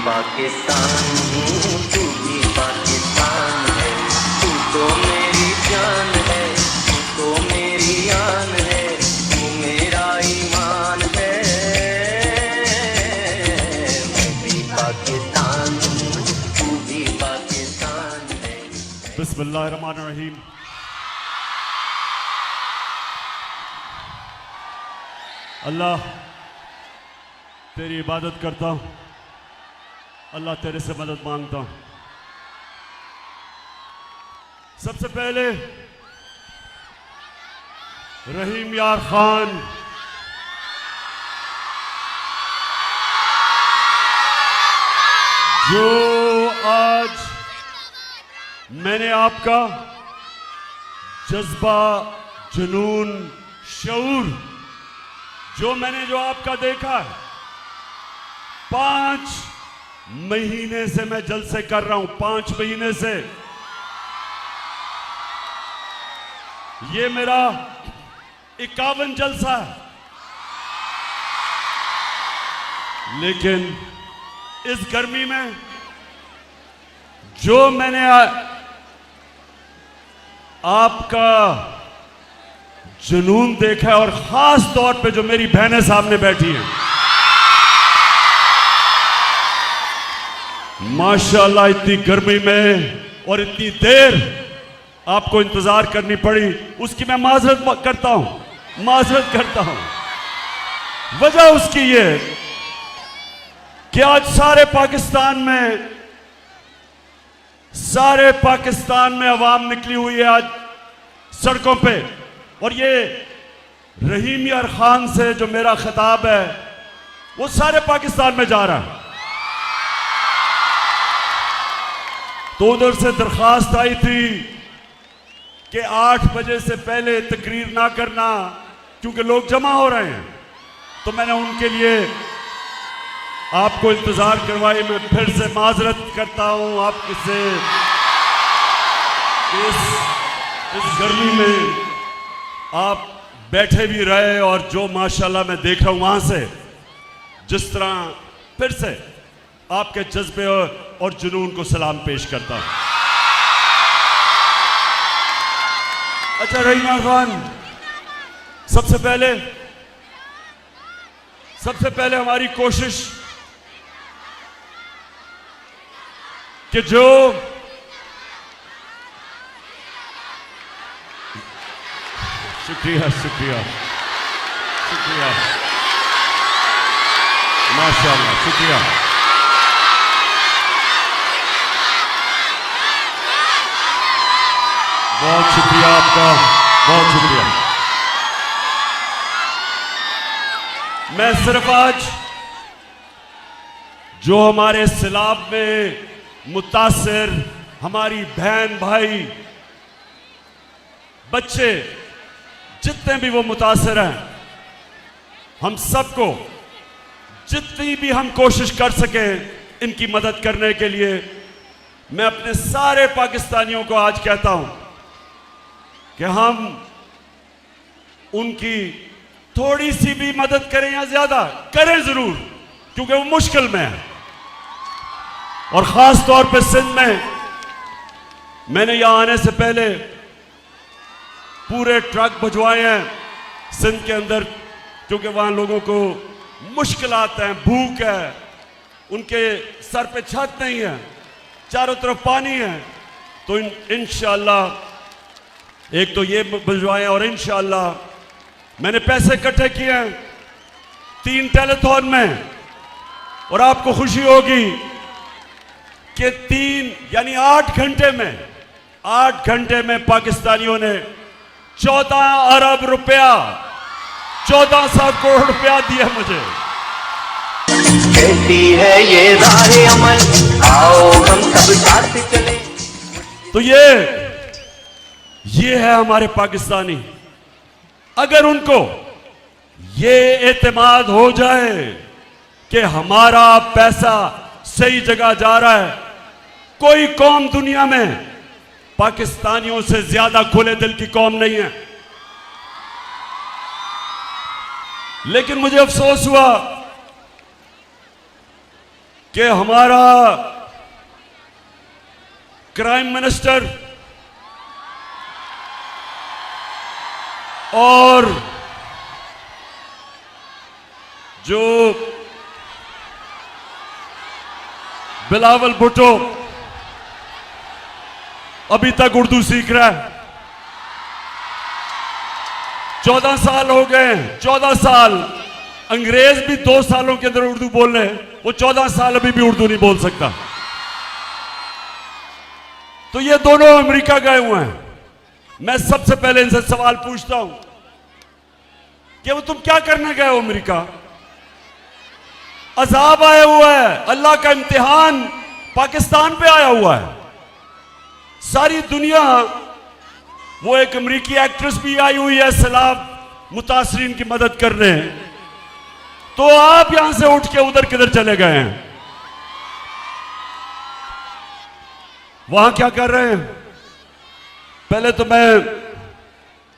पाकिस्तान हूँ, तू भी पाकिस्तान है। तू तो मेरी जान है, तू तो मेरी आन है, तू मेरा ईमान है। मैं भी पाकिस्तान हूँ, तू भी पाकिस्तान है। बिस्मिल्लाहिर्रहमानिर्रहीम। अल्लाह तेरी इबादत करता हूँ, अल्लाह तेरे से मदद मांगता हूँ। सबसे पहले रहीम यार खान, जो आज मैंने आपका जज्बा, जुनून, शऊर जो आपका देखा है, 5 महीने से मैं जलसे कर रहा हूं। 5 महीने से ये मेरा 51 जलसा है, लेकिन इस गर्मी में जो मैंने आपका जुनून देखा है, और खास तौर पे जो मेरी बहनें सामने बैठी हैं, माशाल्लाह इतनी गर्मी में और इतनी देर आपको इंतजार करनी पड़ी, उसकी मैं माजरत करता हूं। वजह उसकी ये कि आज सारे पाकिस्तान में अवाम निकली हुई है आज सड़कों पे, और ये रहीम यार खान से जो मेरा खिताब है वो सारे पाकिस्तान में जा रहा है। तो उधर से दरखास्त आई थी कि 8 बजे से पहले तकरीर ना करना, क्योंकि लोग जमा हो रहे हैं। तो मैंने उनके लिए आपको इंतजार करवाई। मैं फिर से माजरत करता हूं आपसे, इस गर्मी में आप बैठे भी रहे, और जो माशाल्लाह मैं देख रहा हूं वहां से जिस तरह फिर से आपके जज्बे और जुनून को सलाम पेश करता हूं। अच्छा रहीम खान, सबसे पहले हमारी कोशिश कि जो शुक्रिया माशाअल्लाह, शुक्रिया। बहुत शुक्रिया आपका, बहुत शुक्रिया। मैं सिर्फ आज जो हमारे सैलाब में मुतासिर हमारी बहन भाई बच्चे जितने भी वो मुतासिर हैं, हम सबको जितनी भी हम कोशिश कर सके इनकी मदद करने के लिए, मैं अपने सारे पाकिस्तानियों को आज कहता हूं कि हम उनकी थोड़ी सी भी मदद करें या ज्यादा करें जरूर, क्योंकि वो मुश्किल में है। और खास तौर पे सिंध में मैंने यहां आने से पहले पूरे ट्रक भिजवाए हैं सिंध के अंदर, क्योंकि वहां लोगों को मुश्किलात हैं, भूख है, उनके सर पे छत नहीं है, चारों तरफ पानी है। तो इंशाअल्लाह एक तो ये भिजवाए, और इंशाअल्लाह मैंने पैसे इकट्ठे किए हैं 3 टेलीथॉन में, और आपको खुशी होगी कि 3 यानी 8 घंटे में पाकिस्तानियों ने 14 अरब रुपया, 1400 करोड़ रुपया दिया मुझे। कहती है ये राह अमल, आओ हम सब साथ चले। तो ये है हमारे पाकिस्तानी। अगर उनको ये एतमाद हो जाए कि हमारा पैसा सही जगह जा रहा है, कोई कौम दुनिया में पाकिस्तानियों से ज्यादा खुले दिल की कौम नहीं है। लेकिन मुझे अफसोस हुआ कि हमारा क्राइम मिनिस्टर और जो बिलावल भुट्टो अभी तक उर्दू सीख रहा है। 14 साल हो गए, 14 साल। अंग्रेज भी 2 सालों के अंदर उर्दू बोल रहे हैं, वो 14 साल अभी भी उर्दू नहीं बोल सकता। तो ये दोनों अमेरिका गए हुए हैं। मैं सबसे पहले इनसे सवाल पूछता हूं कि वो तुम क्या करने गए हो अमेरिका? अजाब आया हुआ है, अल्लाह का इम्तिहान पाकिस्तान पे आया हुआ है। सारी दुनिया, वो एक अमेरिकी एक्ट्रेस भी आई हुई है सैलाब मुतासरीन की मदद करने, तो आप यहां से उठ के उधर किधर चले गए हैं? वहां क्या कर रहे हैं? पहले तो मैं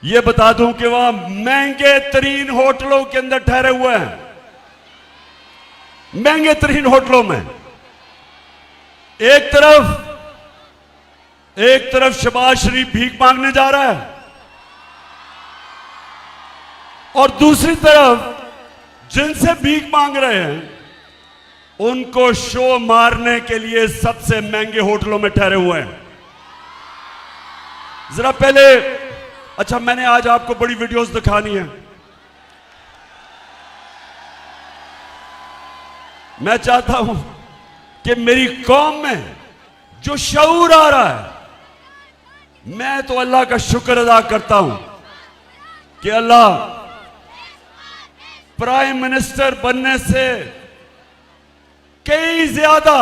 ये बता दूं कि वहां महंगे तरीन होटलों के अंदर ठहरे हुए हैं, महंगे तरीन होटलों में। एक तरफ शहबाज शरीफ भीख मांगने जा रहा है और दूसरी तरफ जिनसे भीख मांग रहे हैं उनको शो मारने के लिए सबसे महंगे होटलों में ठहरे हुए हैं। जरा पहले, अच्छा मैंने आज आपको बड़ी वीडियोस दिखानी है। मैं चाहता हूं कि मेरी कौम में जो शऊर आ रहा है, मैं तो अल्लाह का शुक्र अदा करता हूं कि अल्लाह प्राइम मिनिस्टर बनने से कई ज्यादा,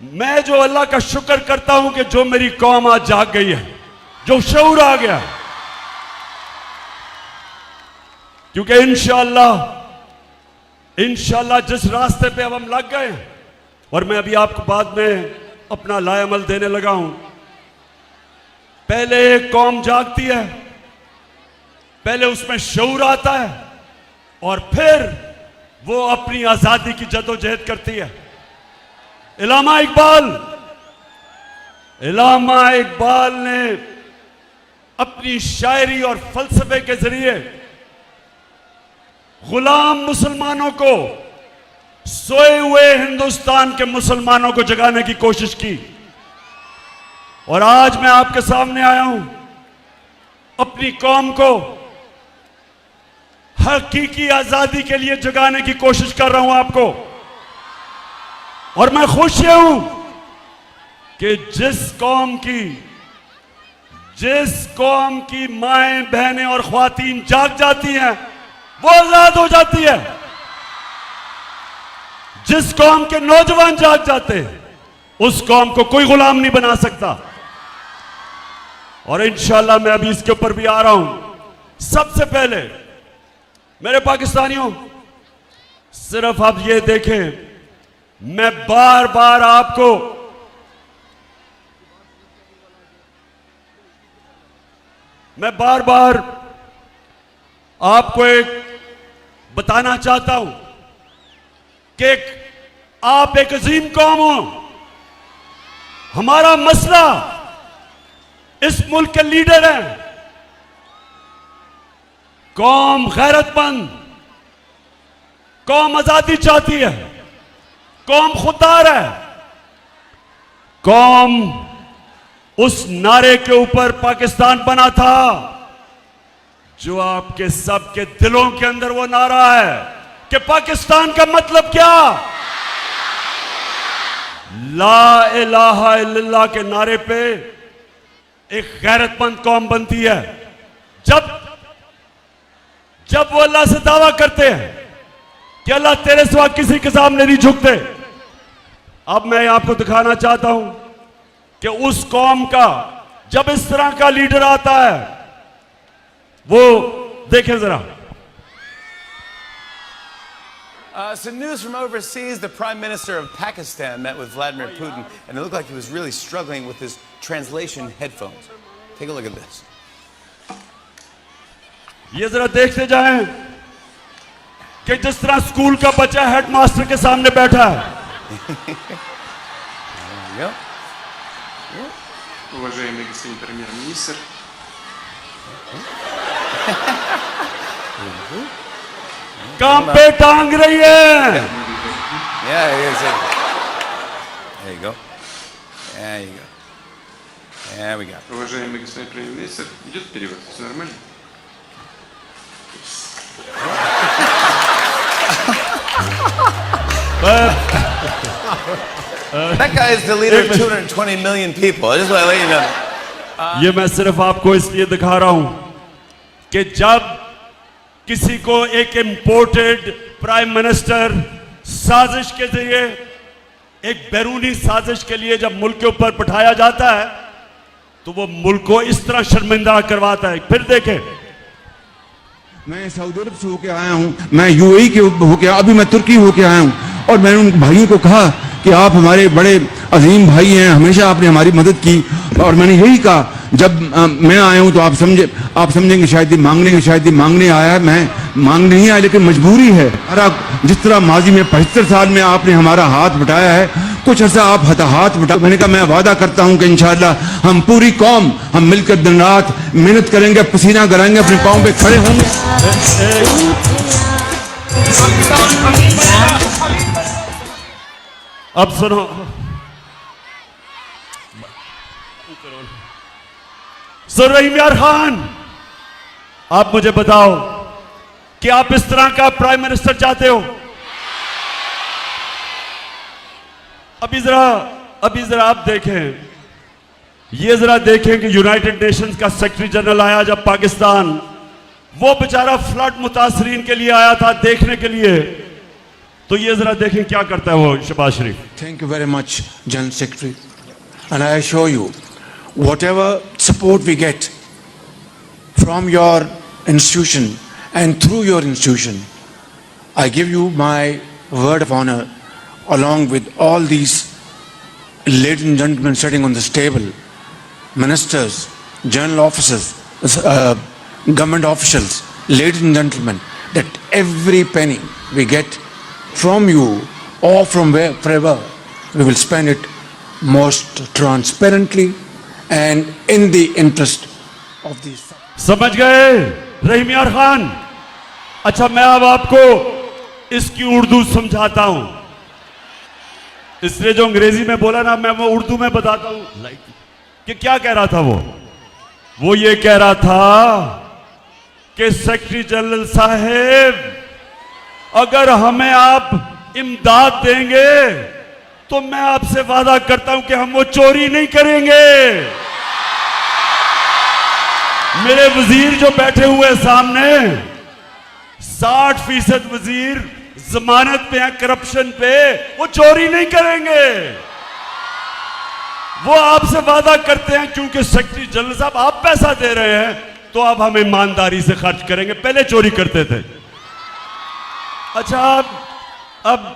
मैं जो अल्लाह का शुक्र करता हूं कि जो मेरी कौम आज जाग गई है, जो शऊर आ गया। क्योंकि इंशाअल्लाह जिस रास्ते पे अब हम लग गए, और मैं अभी आपको बाद में अपना लाएमल देने लगा हूं, पहले एक कौम जागती है, पहले उसमें शऊर आता है और फिर वो अपनी आजादी की जदोजहद करती है। इलामा इकबाल ने अपनी शायरी और फलसफे के जरिए गुलाम मुसलमानों को, सोए हुए हिंदुस्तान के मुसलमानों को जगाने की कोशिश की। और आज मैं आपके सामने आया हूं, अपनी कौम को हकीकी आजादी के लिए जगाने की कोशिश कर रहा हूं आपको। और मैं खुश हूं कि जिस कौम की माएं, बहनें और ख्वातीन जाग जाती हैं, वो आजाद हो जाती है। जिस कौम के नौजवान जाग जाते हैं, उस कौम को कोई गुलाम नहीं बना सकता। और इंशाअल्लाह मैं अभी इसके ऊपर भी आ रहा हूं। सबसे पहले मेरे पाकिस्तानियों, सिर्फ आप ये देखें, मैं बार बार आपको एक बताना चाहता हूं कि आप एक अजीम कौम हो। हमारा मसला इस मुल्क के लीडर हैं। कौम गैरतमंद, कौम आजादी चाहती है, कौम खुददार है। कौम उस नारे के ऊपर पाकिस्तान बना था जो आपके सबके दिलों के अंदर वो नारा है कि पाकिस्तान का मतलब क्या? ला इलाहा इल्लल्लाह के नारे पे एक गैरतमंद कौम बनती है जब वो अल्लाह से दावा करते हैं कि अल्लाह तेरे सिवा किसी के सामने नहीं झुकते। अब मैं आपको दिखाना चाहता हूं कि उस कौम का जब इस तरह का लीडर आता है, वो देखें जरा। Some news from overseas. The Prime Minister of Pakistan met with Vladimir Putin, and it looked like he was really struggling with his translation headphones. Take a look at this. ये जरा देखते जाएं कि जिस तरह स्कूल का बच्चा headmaster के सामने बैठा है, go. Уважаемый господин премьер-министр, काम पे टांग रही है। Yeah, there you go. There you go. There we go. уважаемый господин премьер-министр, идет перевод, все нормально? That guy is the leader of 220 million people. I just want to let you know. ये मैं सिर्फ आपको इसलिए दिखा रहा हूं कि जब किसी को एक इंपोर्टेड प्राइम मिनिस्टर साजिश के जरिए, एक बैरूनी साजिश के लिए जब मुल्क के ऊपर बिठाया जाता है तो वो मुल्क को इस तरह शर्मिंदा करवाता है। फिर देखें, मैं सऊदी अरब से होके आया हूँ, मैं यूएई के होके, अभी मैं तुर्की होके आया हूँ, और मैंने उन भाइयों को कहा कि आप हमारे बड़े अजीम भाई हैं, हमेशा आपने हमारी मदद की। और मैंने यही कहा, जब मैं आया हूँ तो आप समझेंगे शायद ये मांगने आया है। मैं मांगने नहीं आया, लेकिन मजबूरी है। जिस तरह माजी में 75 साल में आपने हमारा हाथ बटाया है, कुछ अर्सा आप हाथ बटा। मैंने कहा मैं वादा करता हूँ कि इंशाअल्लाह हम पूरी कौम हम मिलकर दिन रात मेहनत करेंगे, पसीना गराएंगे, अपनी पाँव पे खड़े होंगे। अब सुनो, सर रहीम यार खान, आप मुझे बताओ कि आप इस तरह का प्राइम मिनिस्टर चाहते हो? अभी जरा आप देखें, ये जरा देखें कि यूनाइटेड नेशंस का सेक्रेटरी जनरल आया जब पाकिस्तान, वो बेचारा फ्लड मुतासरीन के लिए आया था देखने के लिए, तो ये जरा देखें क्या करता है वो शहबाज शरीफ। Thank you very much, General Secretary, and I assure you, whatever support we get from your institution and through your institution, I give you my word of honor, along with all these ladies and gentlemen sitting on this table, ministers, general officers, government officials, ladies and gentlemen, that every penny we get from you or from wherever, we will spend it most transparently and in the interest of these. समझ गए रहीम यार खान? अच्छा, मैं अब आपको इसकी उर्दू समझाता हूं, इसलिए जो अंग्रेजी में बोला ना, मैं वो उर्दू में बताता हूं कि क्या कह रहा था वो ये कह रहा था कि सेक्रेटरी जनरल साहब, अगर हमें आप इमदाद देंगे तो मैं आपसे वादा करता हूं कि हम वो चोरी नहीं करेंगे। मेरे वजीर जो बैठे हुए सामने, 60% वजीर जमानत पे हैं करप्शन पे, वो चोरी नहीं करेंगे। वो आपसे वादा करते हैं क्योंकि सेक्रेटरी जनरल साहब आप पैसा दे रहे हैं तो अब हम ईमानदारी से खर्च करेंगे, पहले चोरी करते थे। अच्छा, अब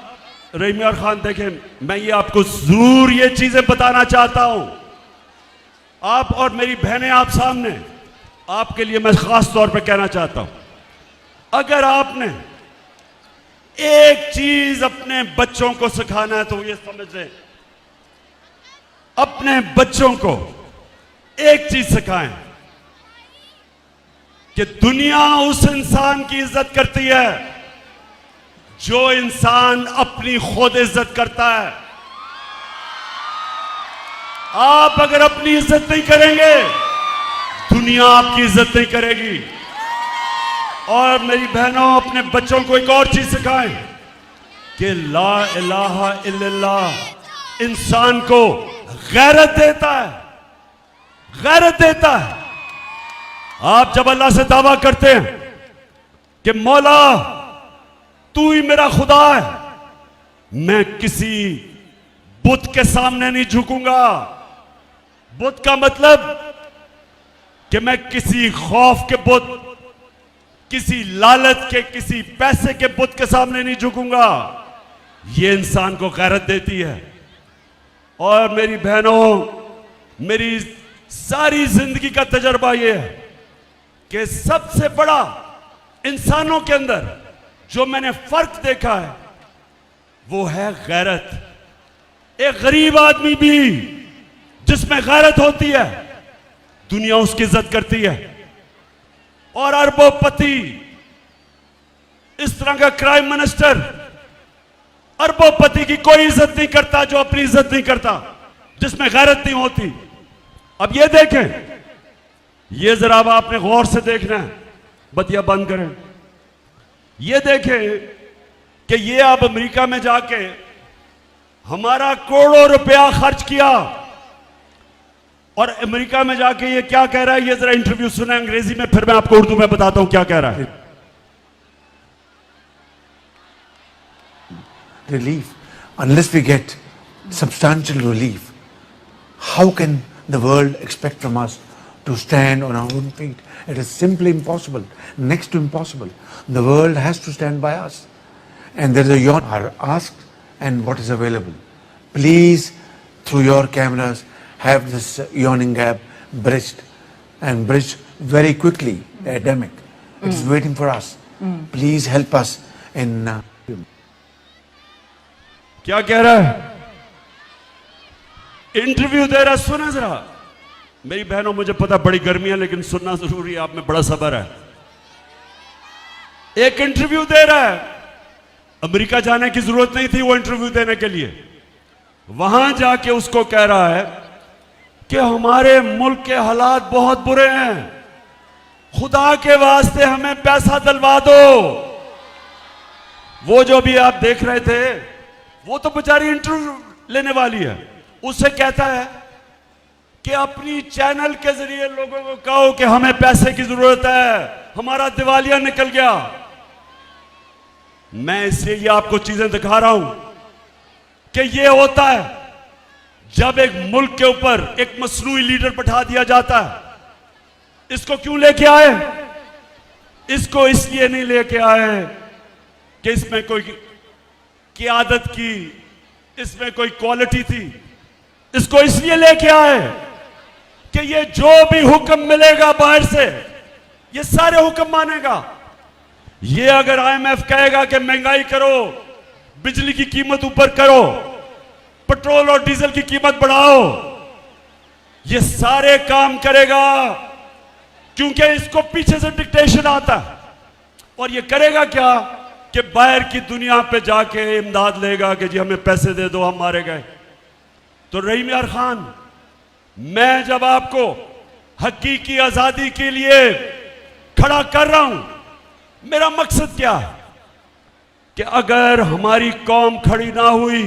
रहीम यार खान देखें, मैं ये आपको जरूर ये चीजें बताना चाहता हूं, आप और मेरी बहनें आप सामने, आपके लिए मैं खास तौर पे कहना चाहता हूं, अगर आपने एक चीज अपने बच्चों को सिखाना है तो ये समझ लें, अपने बच्चों को एक चीज सिखाएं कि दुनिया उस इंसान की इज्जत करती है जो इंसान अपनी खुद इज्जत करता है। आप अगर अपनी इज्जत नहीं करेंगे, दुनिया आपकी इज्जत नहीं करेगी। और मेरी बहनों, अपने बच्चों को एक और चीज सिखाएं कि ला इलाहा इल्लल्लाह इंसान को गैरत देता है, गैरत देता है। आप जब अल्लाह से दावा करते हैं कि मौला तू ही मेरा खुदा है, मैं किसी बुत के सामने नहीं झुकूंगा। बुत का मतलब कि मैं किसी खौफ के बुत, किसी लालच के, किसी पैसे के बुत के सामने नहीं झुकूंगा। ये इंसान को गैरत देती है। और मेरी बहनों, मेरी सारी जिंदगी का तजर्बा यह है कि सबसे बड़ा इंसानों के अंदर जो मैंने फर्क देखा है वो है गैरत। एक गरीब आदमी भी जिसमें गैरत होती है, दुनिया उसकी इज्जत करती है। और अरबोपति, इस तरह का क्राइम मिनिस्टर अरबोपति की कोई इज्जत नहीं करता जो अपनी इज्जत नहीं करता, जिसमें गैरत नहीं होती। अब ये देखें, ये जरा अब आपने गौर से देखना है, बतिया बंद करें। ये देखें कि ये अब अमेरिका में जाके हमारा करोड़ों रुपया खर्च किया और अमेरिका में जाके ये क्या कह रहा है, ये जरा इंटरव्यू सुना अंग्रेजी में, फिर मैं आपको उर्दू में बताता हूं क्या कह रहा है। Relief, unless we get substantial relief, how can the world expect from us to stand on our own feet? It is simply impossible, next to impossible. The world has to stand by us. And there is a yawn are asked and what is available. Please, through your cameras, have this yawning gap bridged and bridged very quickly, the epidemic. It is waiting for us. Please help us in... क्या कह रहा है? Interview दे रहा है, सुना जरा। मेरी बहनों, मुझे पता बड़ी गर्मी है लेकिन सुनना जरूरी है, आप में बड़ा सब्र है। एक इंटरव्यू दे रहा है, अमेरिका जाने की जरूरत नहीं थी वो इंटरव्यू देने के लिए। वहां जाके उसको कह रहा है कि हमारे मुल्क के हालात बहुत बुरे हैं, खुदा के वास्ते हमें पैसा दिलवा दो। वो जो भी आप देख रहे थे, वो तो बेचारी इंटरव्यू लेने वाली है, उससे कहता है कि अपनी चैनल के जरिए लोगों को कहो कि हमें पैसे की जरूरत है, हमारा दिवालिया निकल गया। मैं इसलिए ये आपको चीजें दिखा रहा हूं कि ये होता है जब एक मुल्क के ऊपर एक मसनूई लीडर बैठा दिया जाता है। इसको क्यों लेके आए? इसको इसलिए नहीं लेके आए कि इसमें कोई क़ियादत की, इसमें कोई क्वालिटी थी। इसको इसलिए लेके आए कि ये जो भी हुक्म मिलेगा बाहर से, ये सारे हुक्म मानेगा। ये अगर IMF कहेगा कि महंगाई करो, बिजली की कीमत ऊपर करो, पेट्रोल और डीजल की कीमत बढ़ाओ, ये सारे काम करेगा, क्योंकि इसको पीछे से डिक्टेशन आता है। और ये करेगा क्या कि बाहर की दुनिया पे जाके इमदाद लेगा कि जी हमें पैसे दे दो, हम मारे गए। तो रहीम यार खान, मैं जब आपको हकीकी आजादी के लिए खड़ा कर रहा हूं, मेरा मकसद क्या है कि अगर हमारी कौम खड़ी ना हुई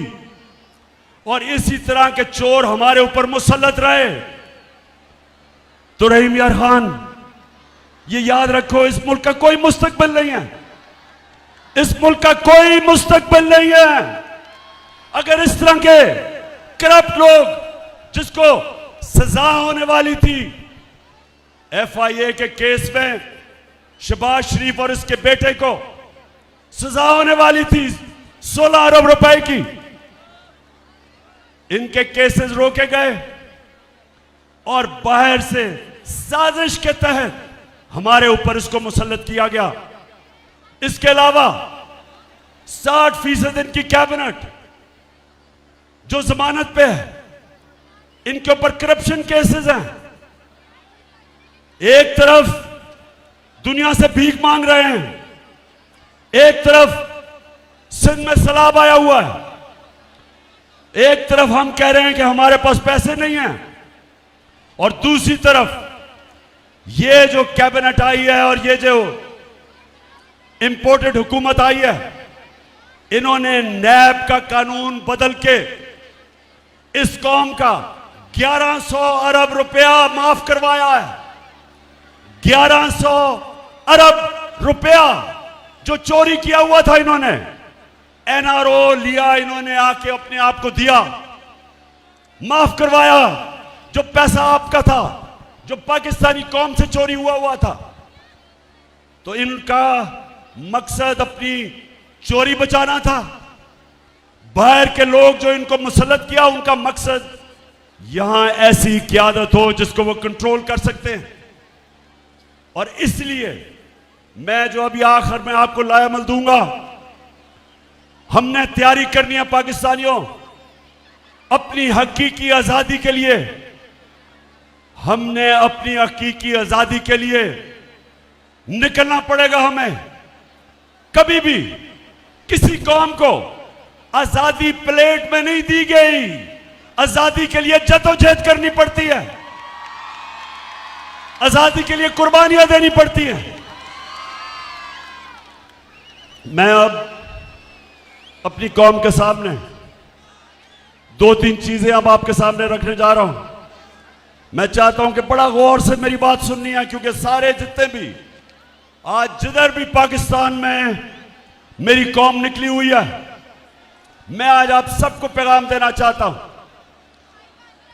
और इसी तरह के चोर हमारे ऊपर मुसल्लत रहे, तो रहीम यार खान ये याद रखो, इस मुल्क का कोई मुस्तकबिल नहीं है। इस मुल्क का कोई मुस्तकबिल नहीं है अगर इस तरह के करप्ट लोग, जिसको सजा होने वाली थी FIA के केस में, शहबाज शरीफ और उसके बेटे को सजा होने वाली थी 16 अरब रुपए की, इनके केसेस रोके गए और बाहर से साजिश के तहत हमारे ऊपर इसको मुसल्लत किया गया। इसके अलावा 60% इनकी कैबिनेट जो जमानत पे है, इनके ऊपर करप्शन केसेस हैं। एक तरफ दुनिया से भीख मांग रहे हैं, एक तरफ सिंध में सैलाब आया हुआ है, एक तरफ हम कह रहे हैं कि हमारे पास पैसे नहीं हैं, और दूसरी तरफ ये जो कैबिनेट आई है और ये जो इंपोर्टेड हुकूमत आई है, इन्होंने नैब का कानून बदल के इस कौम का 1100 अरब रुपया माफ करवाया है। 1100 अरब रुपया जो चोरी किया हुआ था, इन्होंने NRO लिया, इन्होंने आके अपने आप को दिया, माफ करवाया। जो पैसा आपका था, जो पाकिस्तानी कौम से चोरी हुआ था, तो इनका मकसद अपनी चोरी बचाना था। बाहर के लोग जो इनको मुसल्लत किया, उनका मकसद यहां ऐसी क़यादत हो जिसको वो कंट्रोल कर सकते हैं। और इसलिए मैं जो अभी आखिर में आपको लायामल दूंगा, हमने तैयारी करनी है पाकिस्तानियों। अपनी हकीकी आजादी के लिए, हमने अपनी हकीकी आजादी के लिए निकलना पड़ेगा। हमें कभी भी किसी कौम को आजादी प्लेट में नहीं दी गई, आजादी के लिए जद्दोजहद करनी पड़ती है, आजादी के लिए कुर्बानियां देनी पड़ती हैं। मैं अब अपनी कौम के सामने दो तीन चीजें अब आपके सामने रखने जा रहा हूं। मैं चाहता हूं कि बड़ा गौर से मेरी बात सुननी है, क्योंकि सारे जितने भी आज जिधर भी पाकिस्तान में मेरी कौम निकली हुई है, मैं आज आप सबको पैगाम देना चाहता हूं।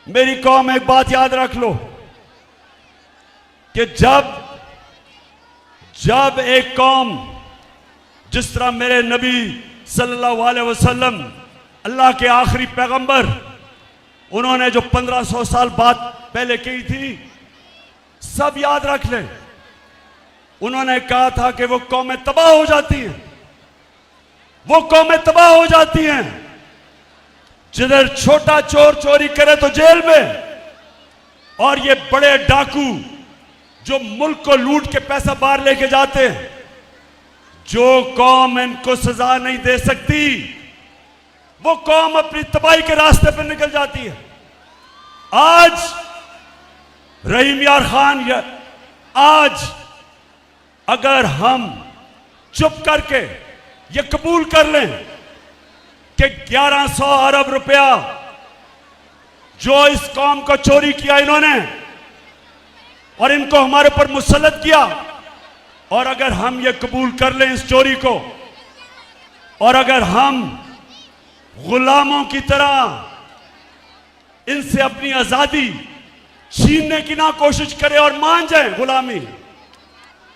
मेरी कौम, एक बात याद रख लो कि जब एक कौम, जिस तरह मेरे नबी सल्लल्लाहु अलैहि वसल्लम, अल्लाह के आखिरी पैगंबर, उन्होंने जो 1500 साल बाद पहले की थी, सब याद रख लें। उन्होंने कहा था कि वो कौमें तबाह हो जाती हैं, वो कौमें तबाह हो जाती हैं जिधर छोटा चोर चोरी करे तो जेल में, और ये बड़े डाकू जो मुल्क को लूट के पैसा बाहर लेके जाते हैं, जो कौम इनको सजा नहीं दे सकती, वो कौम अपनी तबाही के रास्ते पर निकल जाती है। आज रहीम यार खान, आज अगर हम चुप करके ये कबूल कर लें कि 1100 अरब रुपया जो इस कौम को चोरी किया इन्होंने, और इनको हमारे ऊपर मुसल्लत किया, और अगर हम ये कबूल कर लें इस चोरी को, और अगर हम गुलामों की तरह इनसे अपनी आजादी छीनने की ना कोशिश करें और मान जाएं गुलामी,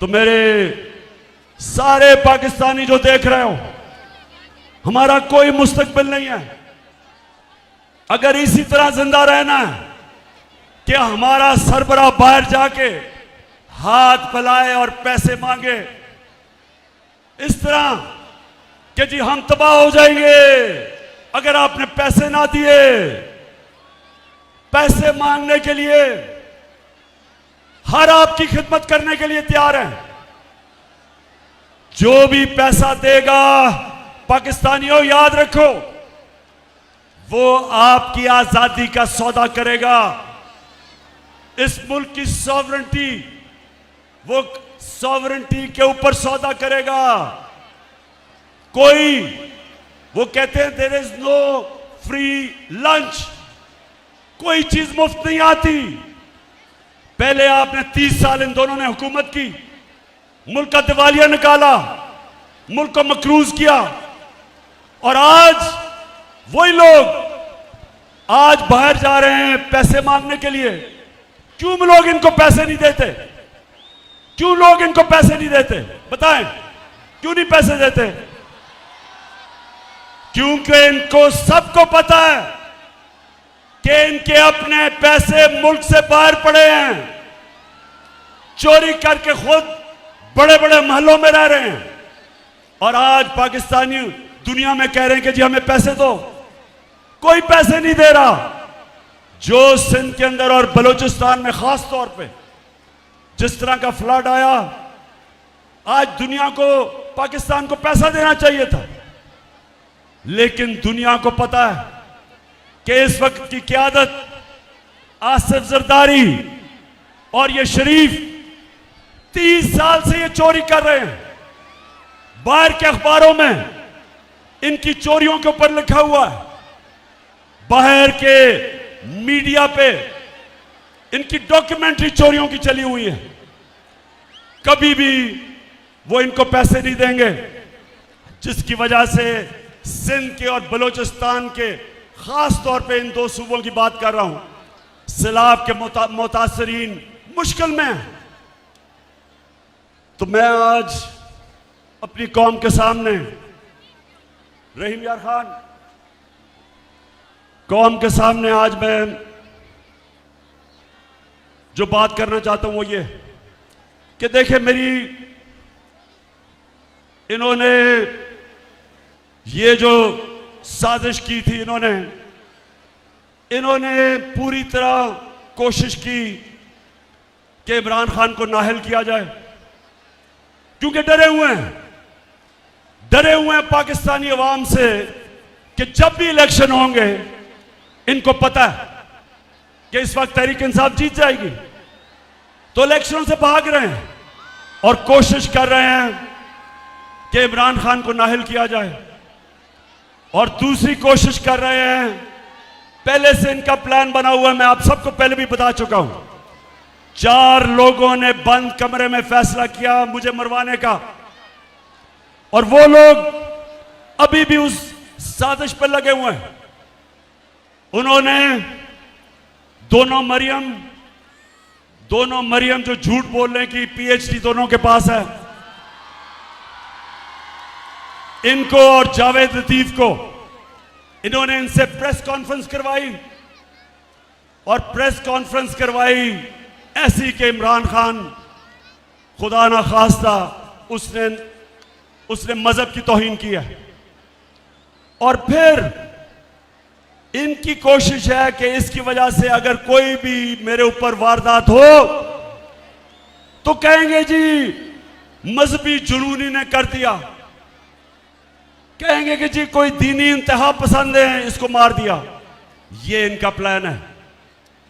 तो मेरे सारे पाकिस्तानी जो देख रहे हो, हमारा कोई मुस्तकबिल नहीं है। अगर इसी तरह जिंदा रहना है कि हमारा सरबराह बाहर जाके हाथ फैलाए और पैसे मांगे, इस तरह कि जी हम तबाह हो जाएंगे अगर आपने पैसे ना दिए, पैसे मांगने के लिए हर आपकी खिदमत करने के लिए तैयार है। जो भी पैसा देगा, पाकिस्तानियों याद रखो, वो आपकी आजादी का सौदा करेगा, इस मुल्क की सॉवरेंटी, वो सॉवरेंटी के ऊपर सौदा करेगा। कोई, वो कहते हैं there is no free lunch, कोई चीज मुफ्त नहीं आती। पहले आपने 30 साल इन दोनों ने हुकूमत की, मुल्क का दिवालिया निकाला, मुल्क को मकरूज किया, और आज वही लोग आज बाहर जा रहे हैं पैसे मांगने के लिए। क्यों लोग इनको पैसे नहीं देते? क्यों लोग इनको पैसे नहीं देते? बताएं, क्यों नहीं पैसे देते? क्योंकि इनको सबको पता है कि इनके अपने पैसे मुल्क से बाहर पड़े हैं, चोरी करके खुद बड़े बड़े महलों में रह रहे हैं, और आज पाकिस्तानी दुनिया में कह रहे हैं कि जी हमें पैसे दो। कोई पैसे नहीं दे रहा। जो सिंध के अंदर और बलूचिस्तान में खास तौर पे जिस तरह का फ्लड आया, आज दुनिया को, पाकिस्तान को पैसा देना चाहिए था, लेकिन दुनिया को पता है कि इस वक्त की क़यादत आसिफ जरदारी और ये शरीफ 30 साल से ये चोरी कर रहे हैं। बाहर के अखबारों में इनकी चोरियों के ऊपर लिखा हुआ है, बाहर के मीडिया पे इनकी डॉक्यूमेंट्री चोरियों की चली हुई है। कभी भी वो इनको पैसे नहीं देंगे, जिसकी वजह से सिंध के और बलूचिस्तान के, खास तौर पे इन दो सूबों की बात कर रहा हूं, सैलाब के मुतासरीन मुश्किल में हैं। तो मैं आज अपनी कौम के सामने, रहीम यार खान कौम के सामने आज मैं जो बात करना चाहता हूं वो ये कि देखिए, मेरी इन्होंने ये जो साजिश की थी, इन्होंने इन्होंने पूरी तरह कोशिश की कि इमरान खान को नाअहल किया जाए, क्योंकि डरे हुए हैं पाकिस्तानी अवाम से कि जब भी इलेक्शन होंगे इनको पता है कि इस वक्त तहरीक इंसाफ जीत जाएगी, तो इलेक्शनों से भाग रहे हैं और कोशिश कर रहे हैं कि इमरान खान को नाअहल किया जाए। और दूसरी कोशिश कर रहे हैं, पहले से इनका प्लान बना हुआ है, मैं आप सबको पहले भी बता चुका हूं। 4 लोगों ने बंद कमरे में फैसला किया मुझे मरवाने का, और वो लोग अभी भी उस साजिश पर लगे हुए हैं। उन्होंने दोनों मरियम जो झूठ बोलने की पीएचडी दोनों के पास है, इनको और जावेद लतीफ को, इन्होंने इनसे प्रेस कॉन्फ्रेंस करवाई, और प्रेस कॉन्फ्रेंस करवाई ऐसी कि इमरान खान खुदा ना खास्ता उसने मजहब की तौहीन की है। और फिर इनकी कोशिश है कि इसकी वजह से अगर कोई भी मेरे ऊपर वारदात हो तो कहेंगे जी मजहबी जुनूनी ने कर दिया, कहेंगे कि जी कोई दीनी इंतहा पसंद है इसको मार दिया। ये इनका प्लान है।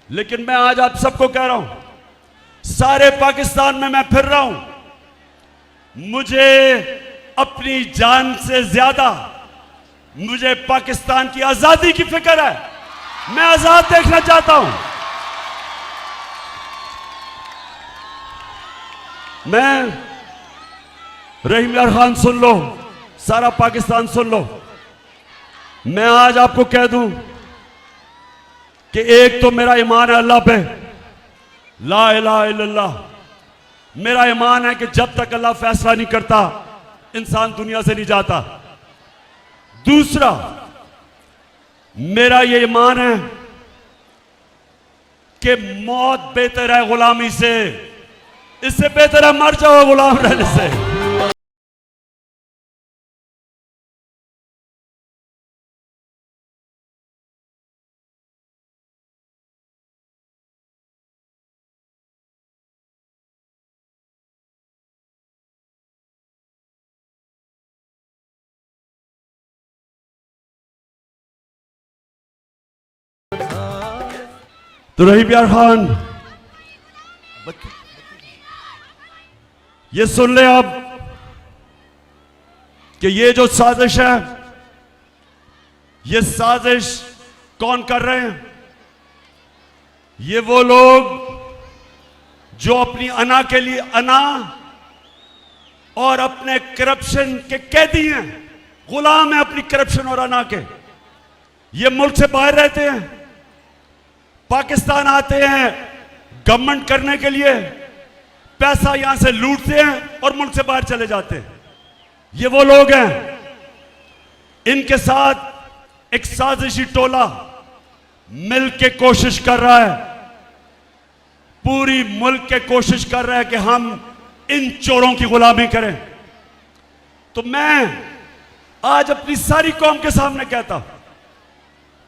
लेकिन मैं आज आप सबको कह रहा हूं, सारे पाकिस्तान में मैं फिर रहा हूं, मुझे अपनी जान से ज्यादा मुझे पाकिस्तान की आजादी की फिक्र है। मैं आजाद देखना चाहता हूं। मैं रहीम यार खान सुन लो, सारा पाकिस्तान सुन लो, मैं आज आपको कह दूं कि एक तो मेरा ईमान है अल्लाह पे, ला इलाहा इल्लल्लाह। मेरा ईमान है कि जब तक अल्लाह फैसला नहीं करता इंसान दुनिया से नहीं जाता। दूसरा, मेरा ये ईमान है कि मौत बेहतर है गुलामी से, इससे बेहतर है मर जाओ गुलाम रहने से। तो रहीम यार खान, ये सुन ले आप कि ये जो साजिश है, ये साजिश कौन कर रहे हैं? ये वो लोग जो अपनी अना के लिए अना और अपने करप्शन के कैदी हैं, गुलाम हैं अपनी करप्शन और अना के। ये मुल्क से बाहर रहते हैं, पाकिस्तान आते हैं गवर्नमेंट करने के लिए, पैसा यहां से लूटते हैं और मुल्क से बाहर चले जाते हैं। ये वो लोग हैं। इनके साथ एक साजिशी टोला मिल के कोशिश कर रहा है, पूरी मुल्क के कोशिश कर रहा है कि हम इन चोरों की गुलामी करें। तो मैं आज अपनी सारी कौम के सामने कहता हूं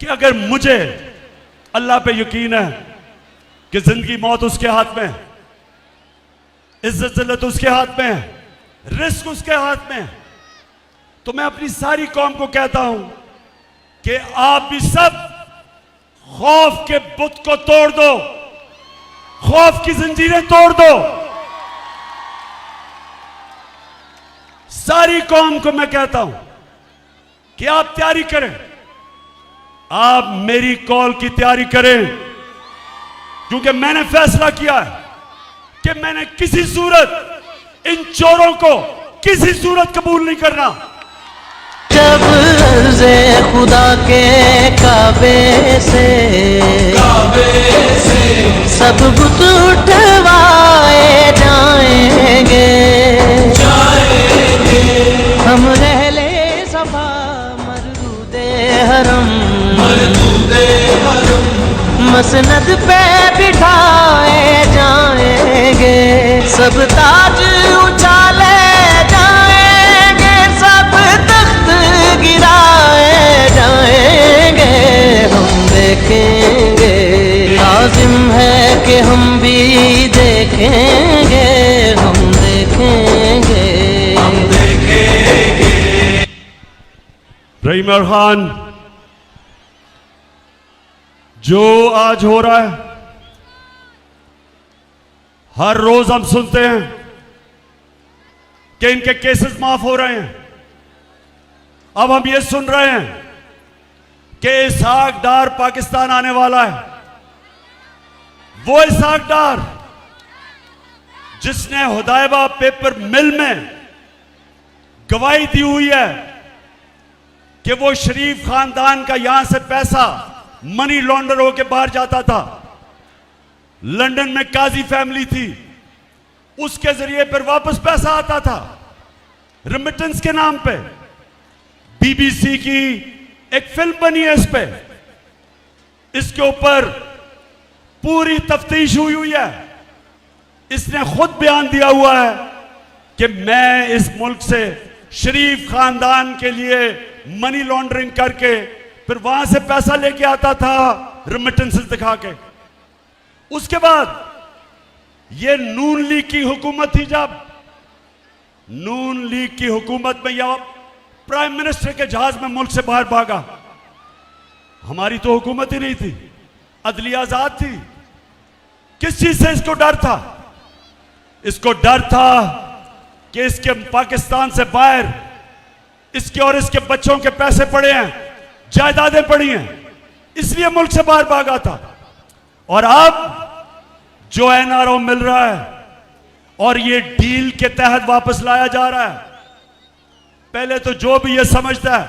कि अगर मुझे अल्लाह पे यकीन है कि जिंदगी मौत उसके हाथ में, इज्जत जिल्लत उसके हाथ में, रिस्क उसके हाथ में, तो मैं अपनी सारी कौम को कहता हूं कि आप भी सब खौफ के बुत को तोड़ दो, खौफ की जंजीरें तोड़ दो। सारी कौम को मैं कहता हूं कि आप तैयारी करें, आप मेरी कॉल की तैयारी करें, क्योंकि मैंने फैसला किया है कि मैंने किसी सूरत इन चोरों को किसी सूरत कबूल नहीं करना। जब अर्ज़े खुदा के काबे से सब बुत उठवाए जाएंगे, हम रहले सफा मरदूदे हरम मसनद पे बिठाए जाएंगे, सब ताज उछाले जाएंगे, सब तख्त गिराए जाएंगे, हम देखें के हम भी देखेंगे, हम देखेंगे। रहीम खान, जो आज हो रहा है, हर रोज हम सुनते हैं कि इनके केसेस माफ हो रहे हैं। अब हम ये सुन रहे हैं कि इसहाक डार पाकिस्तान आने वाला है। वो इसहाक डार जिसने हुदैबा पेपर मिल में गवाही दी हुई है कि वो शरीफ खानदान का यहां से पैसा मनी लॉन्डर होके बाहर जाता था। लंदन में काजी फैमिली थी, उसके जरिए फिर वापस पैसा आता था रेमिटेंस के नाम पे। बीबीसी की एक फिल्म बनी है इस पे, इसके ऊपर पूरी तफ्तीश हुई है। इसने खुद बयान दिया हुआ है कि मैं इस मुल्क से शरीफ खानदान के लिए मनी लॉन्ड्रिंग करके फिर वहां से पैसा लेके आता था रेमिटेंसेस दिखा के। उसके बाद ये नून लीग की हुकूमत थी, जब नून लीग की हुकूमत में यह प्राइम मिनिस्टर के जहाज में मुल्क से बाहर भागा। हमारी तो हुकूमत ही नहीं थी, अदलिया आजाद थी। किस चीज से इसको डर था? इसको डर था कि इसके पाकिस्तान से बाहर इसके और इसके बच्चों के पैसे पड़े हैं, जायदादें पड़ी हैं, इसलिए मुल्क से बाहर भागा था। और अब जो एनआरओ मिल रहा है और ये डील के तहत वापस लाया जा रहा है, पहले तो जो भी ये समझता है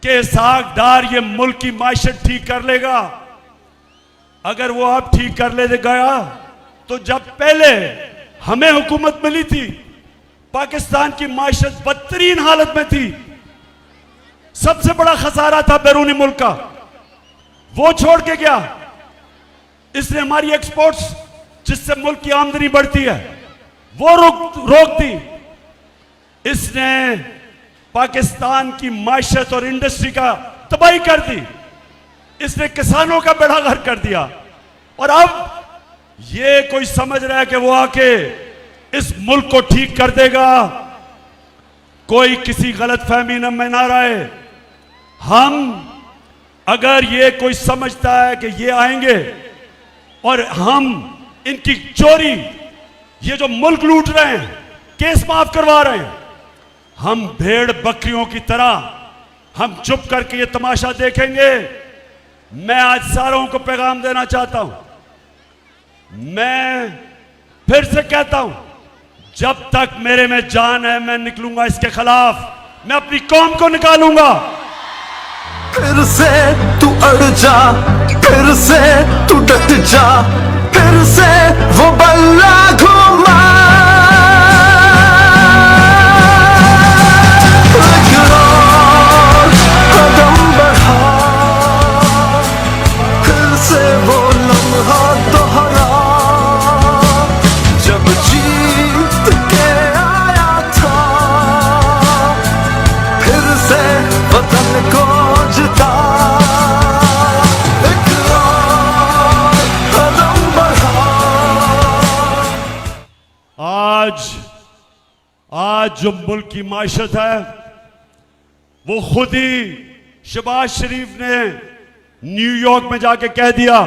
कि इसहाक डार ये मुल्क की माइशत ठीक कर लेगा, अगर वो अब ठीक कर ले गया तो जब पहले हमें हुकूमत मिली थी पाकिस्तान की माइशत बदतरीन हालत में थी। सबसे बड़ा खसारा था बैरूनी मुल्क का, वो छोड़ के गया। इसने हमारी एक्सपोर्ट्स जिससे मुल्क की आमदनी बढ़ती है वो रोक दी। इसने पाकिस्तान की माइशत और इंडस्ट्री का तबाही कर दी। इसने किसानों का बेड़ा गर्क कर दिया। और अब ये कोई समझ रहा है कि वो आके इस मुल्क को ठीक कर देगा। कोई किसी गलत फहमी में ना रहे। हम अगर ये कोई समझता है कि ये आएंगे और हम इनकी चोरी, ये जो मुल्क लूट रहे हैं, केस माफ करवा रहे हैं, हम भेड़ बकरियों की तरह हम चुप करके ये तमाशा देखेंगे? मैं आज सारों को पैगाम देना चाहता हूं, मैं फिर से कहता हूं, जब तक मेरे में जान है मैं निकलूंगा इसके खिलाफ, मैं अपनी कौम को निकालूंगा। फिर से तू अड़ जा, फिर से तू डट जा, फिर से वो बल्ला घुमा। कदम बढ़ा, फिर से वो लम्हा दोहरा जब जीत के आया था, फिर से वतन को जिता। आज जो मुल्क की माइशत है वो खुद ही शहबाज शरीफ ने न्यूयॉर्क में जाके कह दिया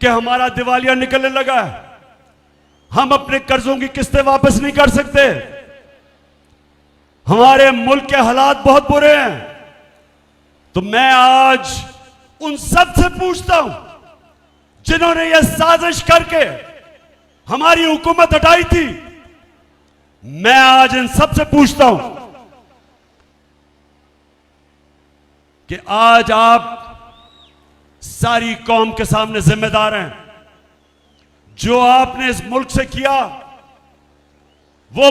कि हमारा दिवालिया निकलने लगा है, हम अपने कर्जों की किस्तें वापस नहीं कर सकते, हमारे मुल्क के हालात बहुत बुरे हैं। तो मैं आज उन सब से पूछता हूं जिन्होंने यह साजिश करके हमारी हुकूमत हटाई थी, मैं आज इन सब से पूछता हूं कि आज आप सारी कौम के सामने जिम्मेदार हैं। जो आपने इस मुल्क से किया, वो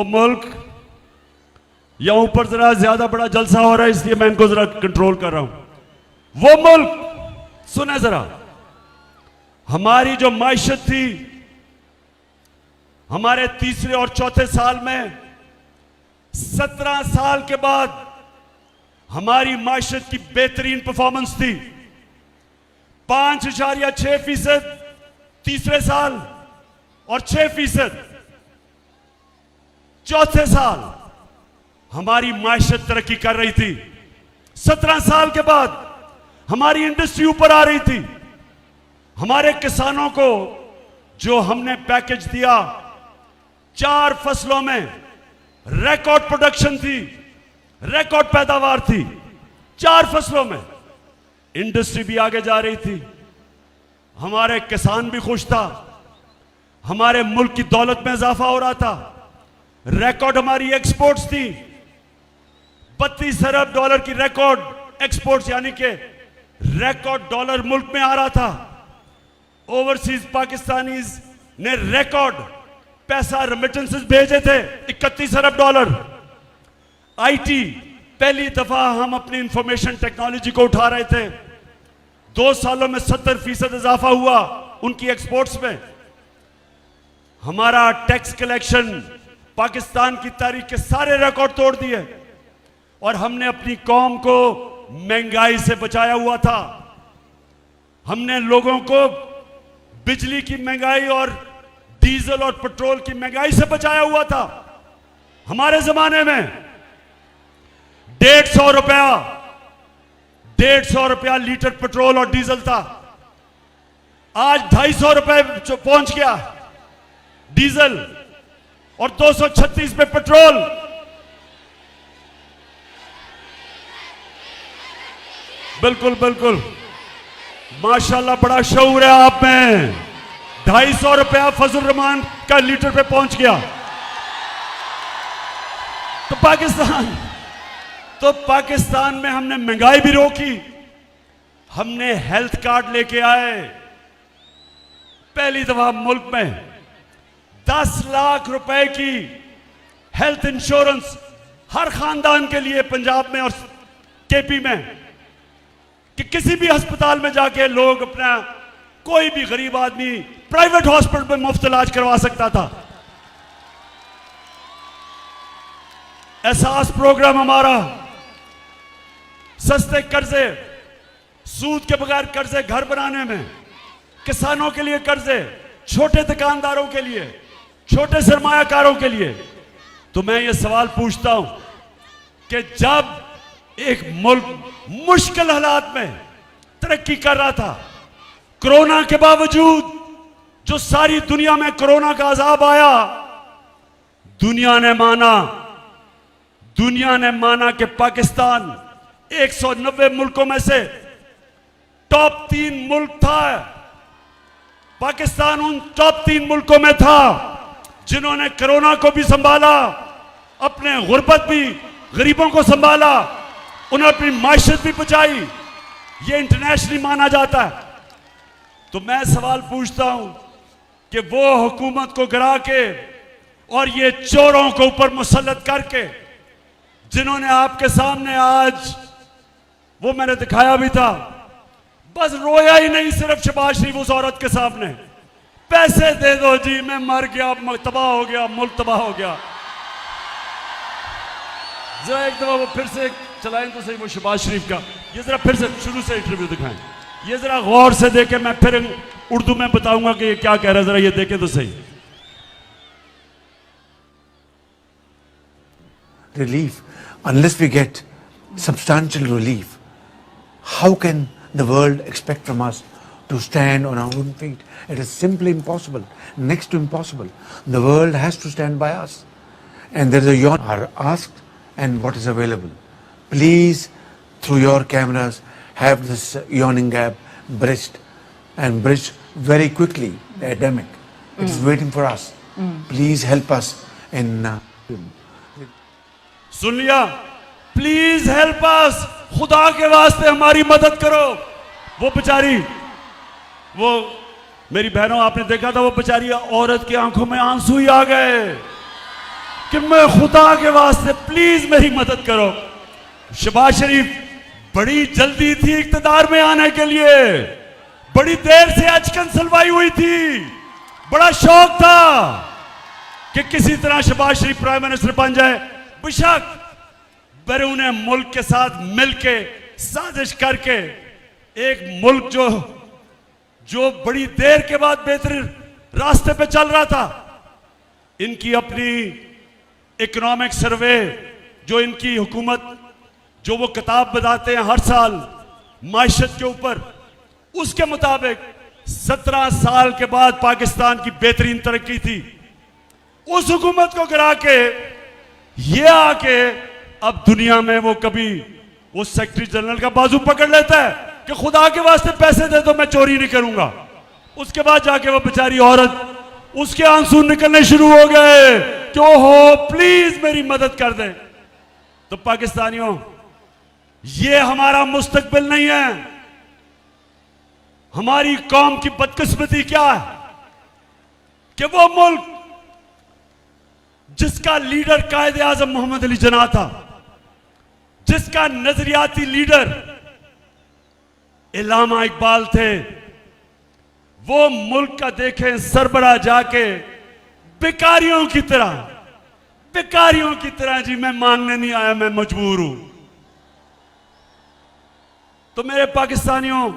मुल्क या ऊपर जरा ज्यादा बड़ा जलसा हो रहा है इसलिए मैं इनको जरा कंट्रोल कर रहा हूं। वो मुल्क, सुने जरा, हमारी जो माइशत थी, हमारे तीसरे और चौथे साल में 17 साल के बाद हमारी माशरत की बेहतरीन परफॉर्मेंस थी। 5.6% तीसरे साल और 6% चौथे साल हमारी माशरत तरक्की कर रही थी। 17 साल के बाद हमारी इंडस्ट्री ऊपर आ रही थी। हमारे किसानों को जो हमने पैकेज दिया, 4 फसलों में रिकॉर्ड प्रोडक्शन थी, रिकॉर्ड पैदावार थी। 4 फसलों में इंडस्ट्री भी आगे जा रही थी, हमारे किसान भी खुश था, हमारे मुल्क की दौलत में इजाफा हो रहा था। रिकॉर्ड हमारी एक्सपोर्ट्स थी, 32 अरब डॉलर की रिकॉर्ड एक्सपोर्ट्स, यानी कि रिकॉर्ड डॉलर मुल्क में आ रहा था। ओवरसीज पाकिस्तानीज ने रिकॉर्ड पैसा रेमिटेंसेस भेजे थे, 31 अरब डॉलर। आईटी, पहली दफा हम अपनी इंफॉर्मेशन टेक्नोलॉजी को उठा रहे थे। 2 सालों में 70% इजाफा हुआ उनकी एक्सपोर्ट्स में। हमारा टैक्स कलेक्शन पाकिस्तान की तारीख के सारे रिकॉर्ड तोड़ दिए और हमने अपनी कौम को महंगाई से बचाया हुआ था। हमने लोगों को बिजली की महंगाई और डीजल और पेट्रोल की महंगाई से बचाया हुआ था। हमारे जमाने में 150 रुपया लीटर पेट्रोल और डीजल था। आज 250 रुपए पहुंच गया डीजल और 236 पे पेट्रोल। बिल्कुल बिल्कुल, माशाल्लाह, बड़ा शऊर है आप में। 250 रुपया फजल रहमान का लीटर पे पहुंच गया। तो पाकिस्तान में हमने महंगाई भी रोकी। हमने हेल्थ कार्ड लेके आए। पहली दफा मुल्क में 10 लाख रुपए की हेल्थ इंश्योरेंस हर खानदान के लिए, पंजाब में और केपी में, कि किसी भी अस्पताल में जाके लोग अपना, कोई भी गरीब आदमी प्राइवेट हॉस्पिटल में मुफ्त इलाज करवा सकता था। एहसास प्रोग्राम हमारा, सस्ते कर्जे, सूद के बगैर कर्जे घर बनाने में, किसानों के लिए कर्जे, छोटे दुकानदारों के लिए, छोटे सरमायाकारों के लिए। तो मैं ये सवाल पूछता हूं कि जब एक मुल्क मुश्किल हालात में तरक्की कर रहा था, कोरोना के बावजूद जो सारी दुनिया में कोरोना का अजाब आया, दुनिया ने माना कि पाकिस्तान 190 मुल्कों में से टॉप 3 मुल्क था। पाकिस्तान उन टॉप 3 मुल्कों में था जिन्होंने कोरोना को भी संभाला, अपने गुर्बत भी, गरीबों को संभाला, उन्होंने अपनी माशरत भी बचाई। ये इंटरनेशनली माना जाता है। तो मैं सवाल पूछता हूं कि वो हुकूमत को गिरा के और ये चोरों को ऊपर मुसल्लत करके, जिन्होंने आपके सामने आज, वो मैंने दिखाया भी था, बस रोया ही नहीं सिर्फ शहबाज शरीफ उस औरत के सामने, पैसे दे दो जी, मैं मर गया, तबाह हो गया, मुल्क तबाह हो गया। जरा एक दफा वो फिर से चलाएं तो सही, वो शहबाज शरीफ का, ये जरा फिर से शुरू से इंटरव्यू दिखाएं, ये जरा गौर से देखें। मैं फिर उर्दू में बताऊंगा कि ये क्या कह रहा है, जरा ये देखें तो सही। Relief, unless we get substantial relief, how can the world expect from us to stand on our own feet? It is simply impossible, next to impossible. The world has to stand by us. And there is a yawn are asked and what is available. Please, through your cameras, have this yawning gap bridged, and bridged very quickly. The epidemic. It is waiting for us. Please help us in... सुन लिया? Please help us, खुदा के वास्ते हमारी मदद करो। वो बेचारी, वो मेरी बहनों, आपने देखा था वो बेचारी औरत की आंखों में आंसू ही आ गए कि मैं खुदा के वास्ते प्लीज मेरी मदद करो। शहबाज शरीफ बड़ी जल्दी थी इख्तिदार में आने के लिए, बड़ी देर से अचकन सलवाई हुई थी, बड़ा शौक था कि किसी तरह शहबाज शरीफ प्राइम मिनिस्टर बन जाए। बेशक बैरून मुल्क के साथ मिलके साजिश करके एक मुल्क जो बड़ी देर के बाद बेहतरीन रास्ते पे चल रहा था, इनकी अपनी इकोनॉमिक सर्वे जो इनकी हुकूमत जो वो किताब बताते हैं हर साल माइशत के ऊपर, उसके मुताबिक 17 साल के बाद पाकिस्तान की बेहतरीन तरक्की थी। उस हुकूमत को गिरा के ये आके अब दुनिया में वो कभी वो सेक्रेटरी जनरल का बाजू पकड़ लेता है कि खुदा के वास्ते पैसे दे दो, मैं चोरी नहीं करूंगा। उसके बाद जाके वो बेचारी औरत, उसके आंसू निकलने शुरू हो गए कि ओहो प्लीज मेरी मदद कर दे। तो पाकिस्तानियों, ये हमारा मुस्तकबिल नहीं है। हमारी कौम की बदकिस्मती क्या है कि वो मुल्क जिसका लीडर कायदे आजम मोहम्मद अली जिन्ना था, जिसका नजरियाती लीडर इल्लामा इकबाल थे, वो मुल्क का देखें सरबराह जाके भिखारियों की तरह जी मैं मांगने नहीं आया, मैं मजबूर हूं। तो मेरे पाकिस्तानियों,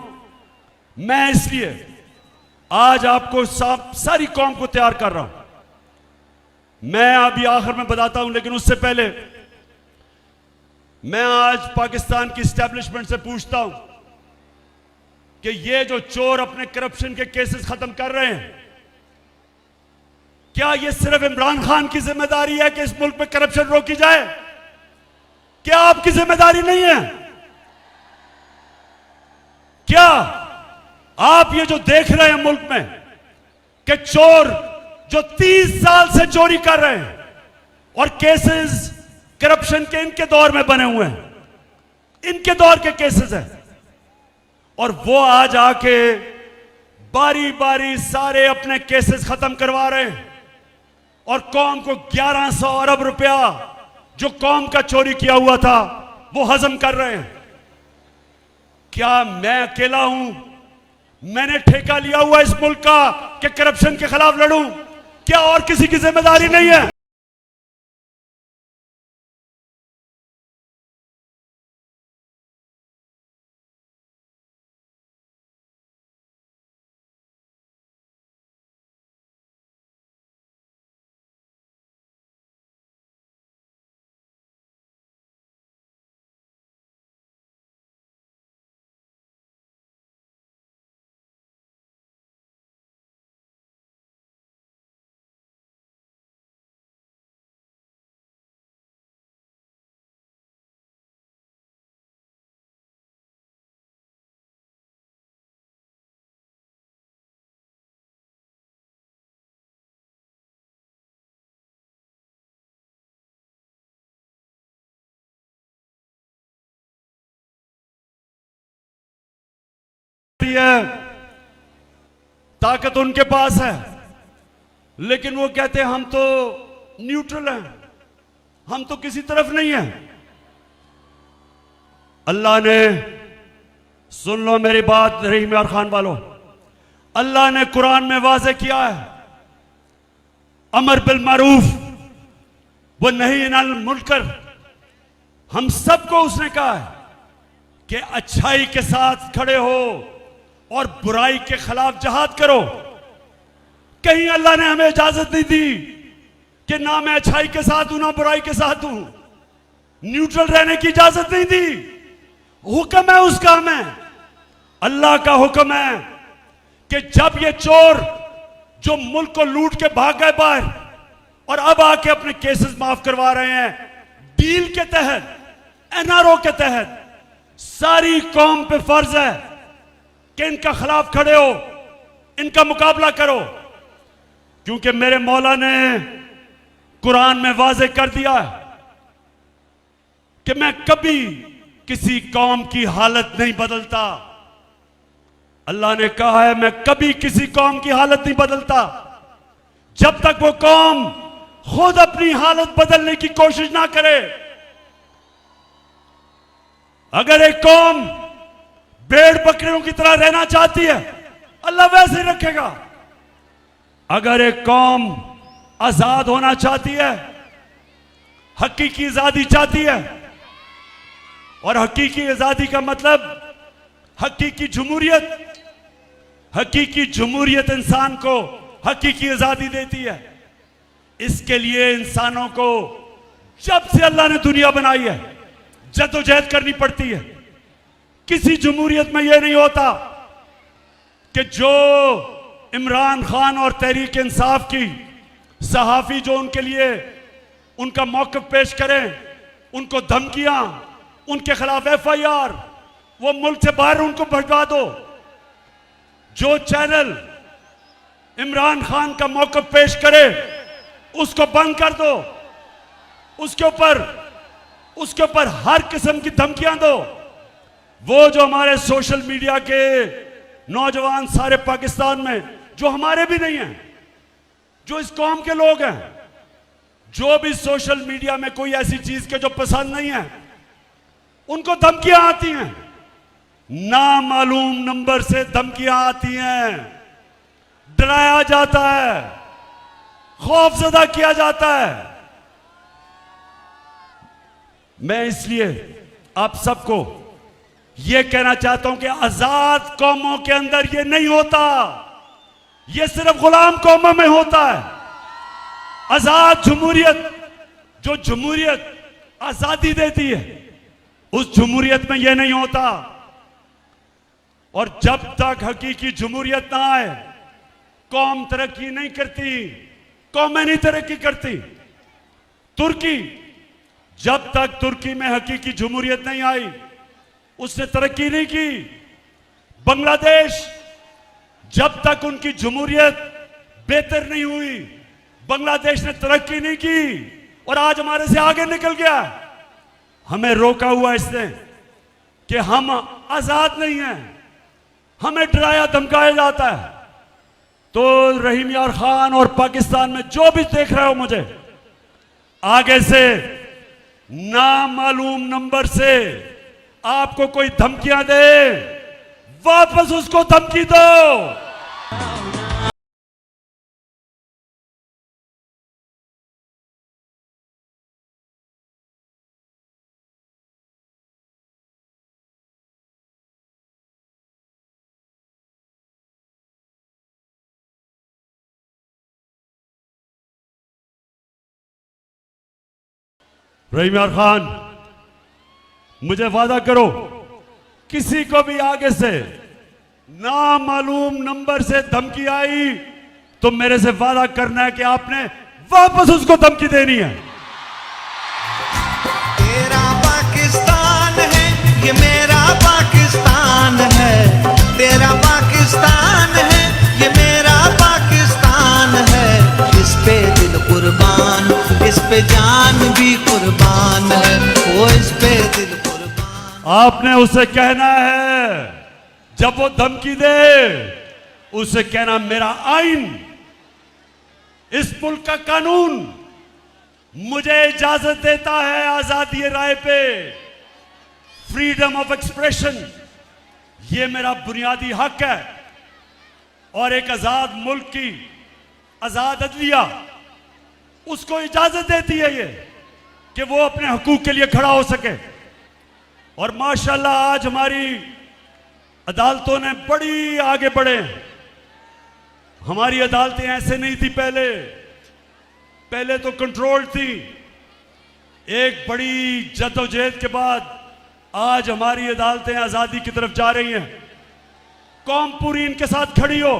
मैं इसलिए आज आपको सारी कौम को तैयार कर रहा हूं। मैं अभी आखिर में बताता हूं, लेकिन उससे पहले मैं आज पाकिस्तान की एस्टेब्लिशमेंट से पूछता हूं कि ये जो चोर अपने करप्शन के केसेस खत्म कर रहे हैं, क्या ये सिर्फ इमरान खान की जिम्मेदारी है कि इस मुल्क में करप्शन रोकी जाए? क्या आपकी जिम्मेदारी नहीं है? क्या आप ये जो देख रहे हैं मुल्क में कि चोर जो 30 साल से चोरी कर रहे हैं और केसेस करप्शन के इनके दौर में बने हुए हैं, इनके दौर के केसेस हैं, और वो आज आके बारी बारी सारे अपने केसेस खत्म करवा रहे हैं और कौम को 1100 अरब रुपया जो कौम का चोरी किया हुआ था वो हजम कर रहे हैं। क्या मैं अकेला हूं? मैंने ठेका लिया हुआ इस मुल्क का कि करप्शन के खिलाफ लड़ूं? क्या और किसी की जिम्मेदारी नहीं है? ताकत उनके पास है, लेकिन वो कहते हैं हम तो न्यूट्रल हैं, हम तो किसी तरफ नहीं हैं। अल्लाह ने, सुन लो मेरी बात रहीम यार खान वालों, अल्लाह ने कुरान में वाज़े किया है, अमर बिल मारूफ व नही अनिल मुनकर, हम सबको उसने कहा है कि अच्छाई के साथ खड़े हो और बुराई के खिलाफ जहाद करो। कहीं अल्लाह ने हमें इजाजत नहीं दी कि ना मैं अच्छाई के साथ हूं ना बुराई के साथ हूं, न्यूट्रल रहने की इजाजत नहीं दी। हुक्म है उसका, हमें अल्लाह का हुक्म है कि जब ये चोर जो मुल्क को लूट के भाग गए बाहर और अब आके अपने केसेस माफ करवा रहे हैं डील के तहत, एनआरओ के तहत, सारी कौम पे फर्ज है कि इनका खिलाफ खड़े हो, इनका मुकाबला करो, क्योंकि मेरे मौला ने कुरान में वाज़े कर दिया है कि मैं कभी किसी कौम की हालत नहीं बदलता। अल्लाह ने कहा है मैं कभी किसी कौम की हालत नहीं बदलता जब तक वो कौम खुद अपनी हालत बदलने की कोशिश ना करे। अगर एक कौम भेड़ बकरियों की तरह रहना चाहती है, अल्लाह वैसे ही रखेगा। अगर एक कौम आजाद होना चाहती है, हकीकी आजादी चाहती है। और हकीकी आजादी का मतलब हकीकी जमहूरियत। हकीकी जमहूरियत इंसान को हकीकी आजादी देती है। इसके लिए इंसानों को जब से अल्लाह ने दुनिया बनाई है जद्दोजहद करनी पड़ती है। किसी जमहूरियत में यह नहीं होता कि जो इमरान खान और तहरीक इंसाफ की सहाफी जो उनके लिए उनका मौक़िफ़ पेश करें, उनको धमकियां, उनके खिलाफ FIR, वो मुल्क से बाहर उनको भटका दो। जो चैनल इमरान खान का मौक़िफ़ पेश करे उसको बंद कर दो, उसके ऊपर हर किस्म की धमकियां दो। वो जो हमारे सोशल मीडिया के नौजवान सारे पाकिस्तान में जो हमारे भी नहीं हैं, जो इस कौम के लोग हैं, जो भी सोशल मीडिया में कोई ऐसी चीज के जो पसंद नहीं है, उनको धमकियां आती हैं, नामालूम नंबर से धमकियां आती हैं, डराया जाता है, खौफजदा किया जाता है। मैं इसलिए आप सबको यह कहना चाहता हूं कि आजाद कौमों के अंदर यह नहीं होता, यह सिर्फ गुलाम कौमों में होता है। आजाद जमहूरियत, जो जमहूरियत आजादी देती है, उस जमहूरियत में यह नहीं होता। और जब तक हकीकी जमहूरियत ना आए, कौम तरक्की नहीं करती, कौमें नहीं तरक्की करती। तुर्की, जब तक तुर्की में हकीकी जमहूरियत नहीं आई, उसने तरक्की नहीं की। बांग्लादेश, जब तक उनकी जमहूरियत बेहतर नहीं हुई, बांग्लादेश ने तरक्की नहीं की और आज हमारे से आगे निकल गया। हमें रोका हुआ इसने कि हम आजाद नहीं हैं, हमें डराया धमकाया जाता है। तो रहीम यार खान और पाकिस्तान में जो भी देख रहे हो मुझे, आगे से नामालूम नंबर से आपको कोई धमकियां दे, वापस उसको धमकी दो। रहीम यार खान, मुझे वादा करो, किसी को भी आगे से नामालूम नंबर से धमकी आई तो मेरे से वादा करना है कि आपने वापस उसको धमकी देनी है। तेरा पाकिस्तान है, ये मेरा पाकिस्तान है। तेरा पाकिस्तान है, ये मेरा पाकिस्तान है। इस पे दिल कुर्बान, इस पे जान भी कुर्बान है। वो इस पे दिल कुर्बान। आपने उसे कहना है, जब वो धमकी दे, उसे कहना मेरा आइन, इस मुल्क का कानून मुझे इजाजत देता है आजादी राय पे, फ्रीडम ऑफ एक्सप्रेशन, ये मेरा बुनियादी हक है। और एक आजाद मुल्क की आजाद अदलिया उसको इजाजत देती है ये कि वो अपने हकूक के लिए खड़ा हो सके। और माशाल्लाह आज हमारी अदालतों ने बड़ी आगे बढ़े। हमारी अदालतें ऐसे नहीं थी पहले तो कंट्रोल थी। एक बड़ी जद्दोजहद के बाद आज हमारी अदालतें आजादी की तरफ जा रही हैं। कौम पूरी इनके साथ खड़ी हो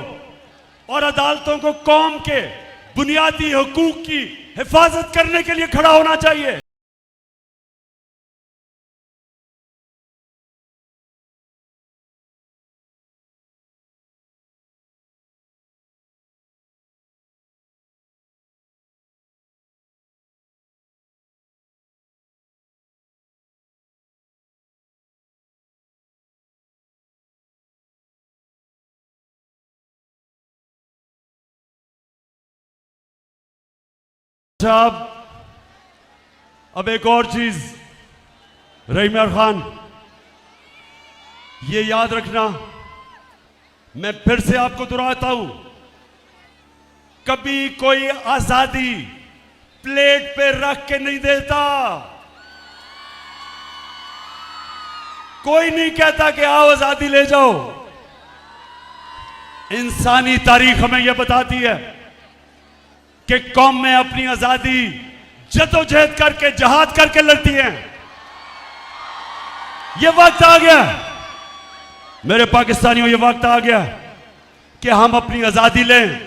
और अदालतों को कौम के बुनियादी हकूक की हिफाजत करने के लिए खड़ा होना चाहिए। साहब, अब एक और चीज, रहीम यार खान, ये याद रखना, मैं फिर से आपको दोहराता हूं, कभी कोई आजादी प्लेट पे रख के नहीं देता। कोई नहीं कहता कि आओ आजादी ले जाओ। इंसानी तारीख हमें यह बताती है कि कौम में अपनी आजादी जदोजहद करके, जहाद करके लड़ती हैं। यह वक्त आ गया मेरे पाकिस्तानियों, यह वक्त आ गया कि हम अपनी आजादी लें।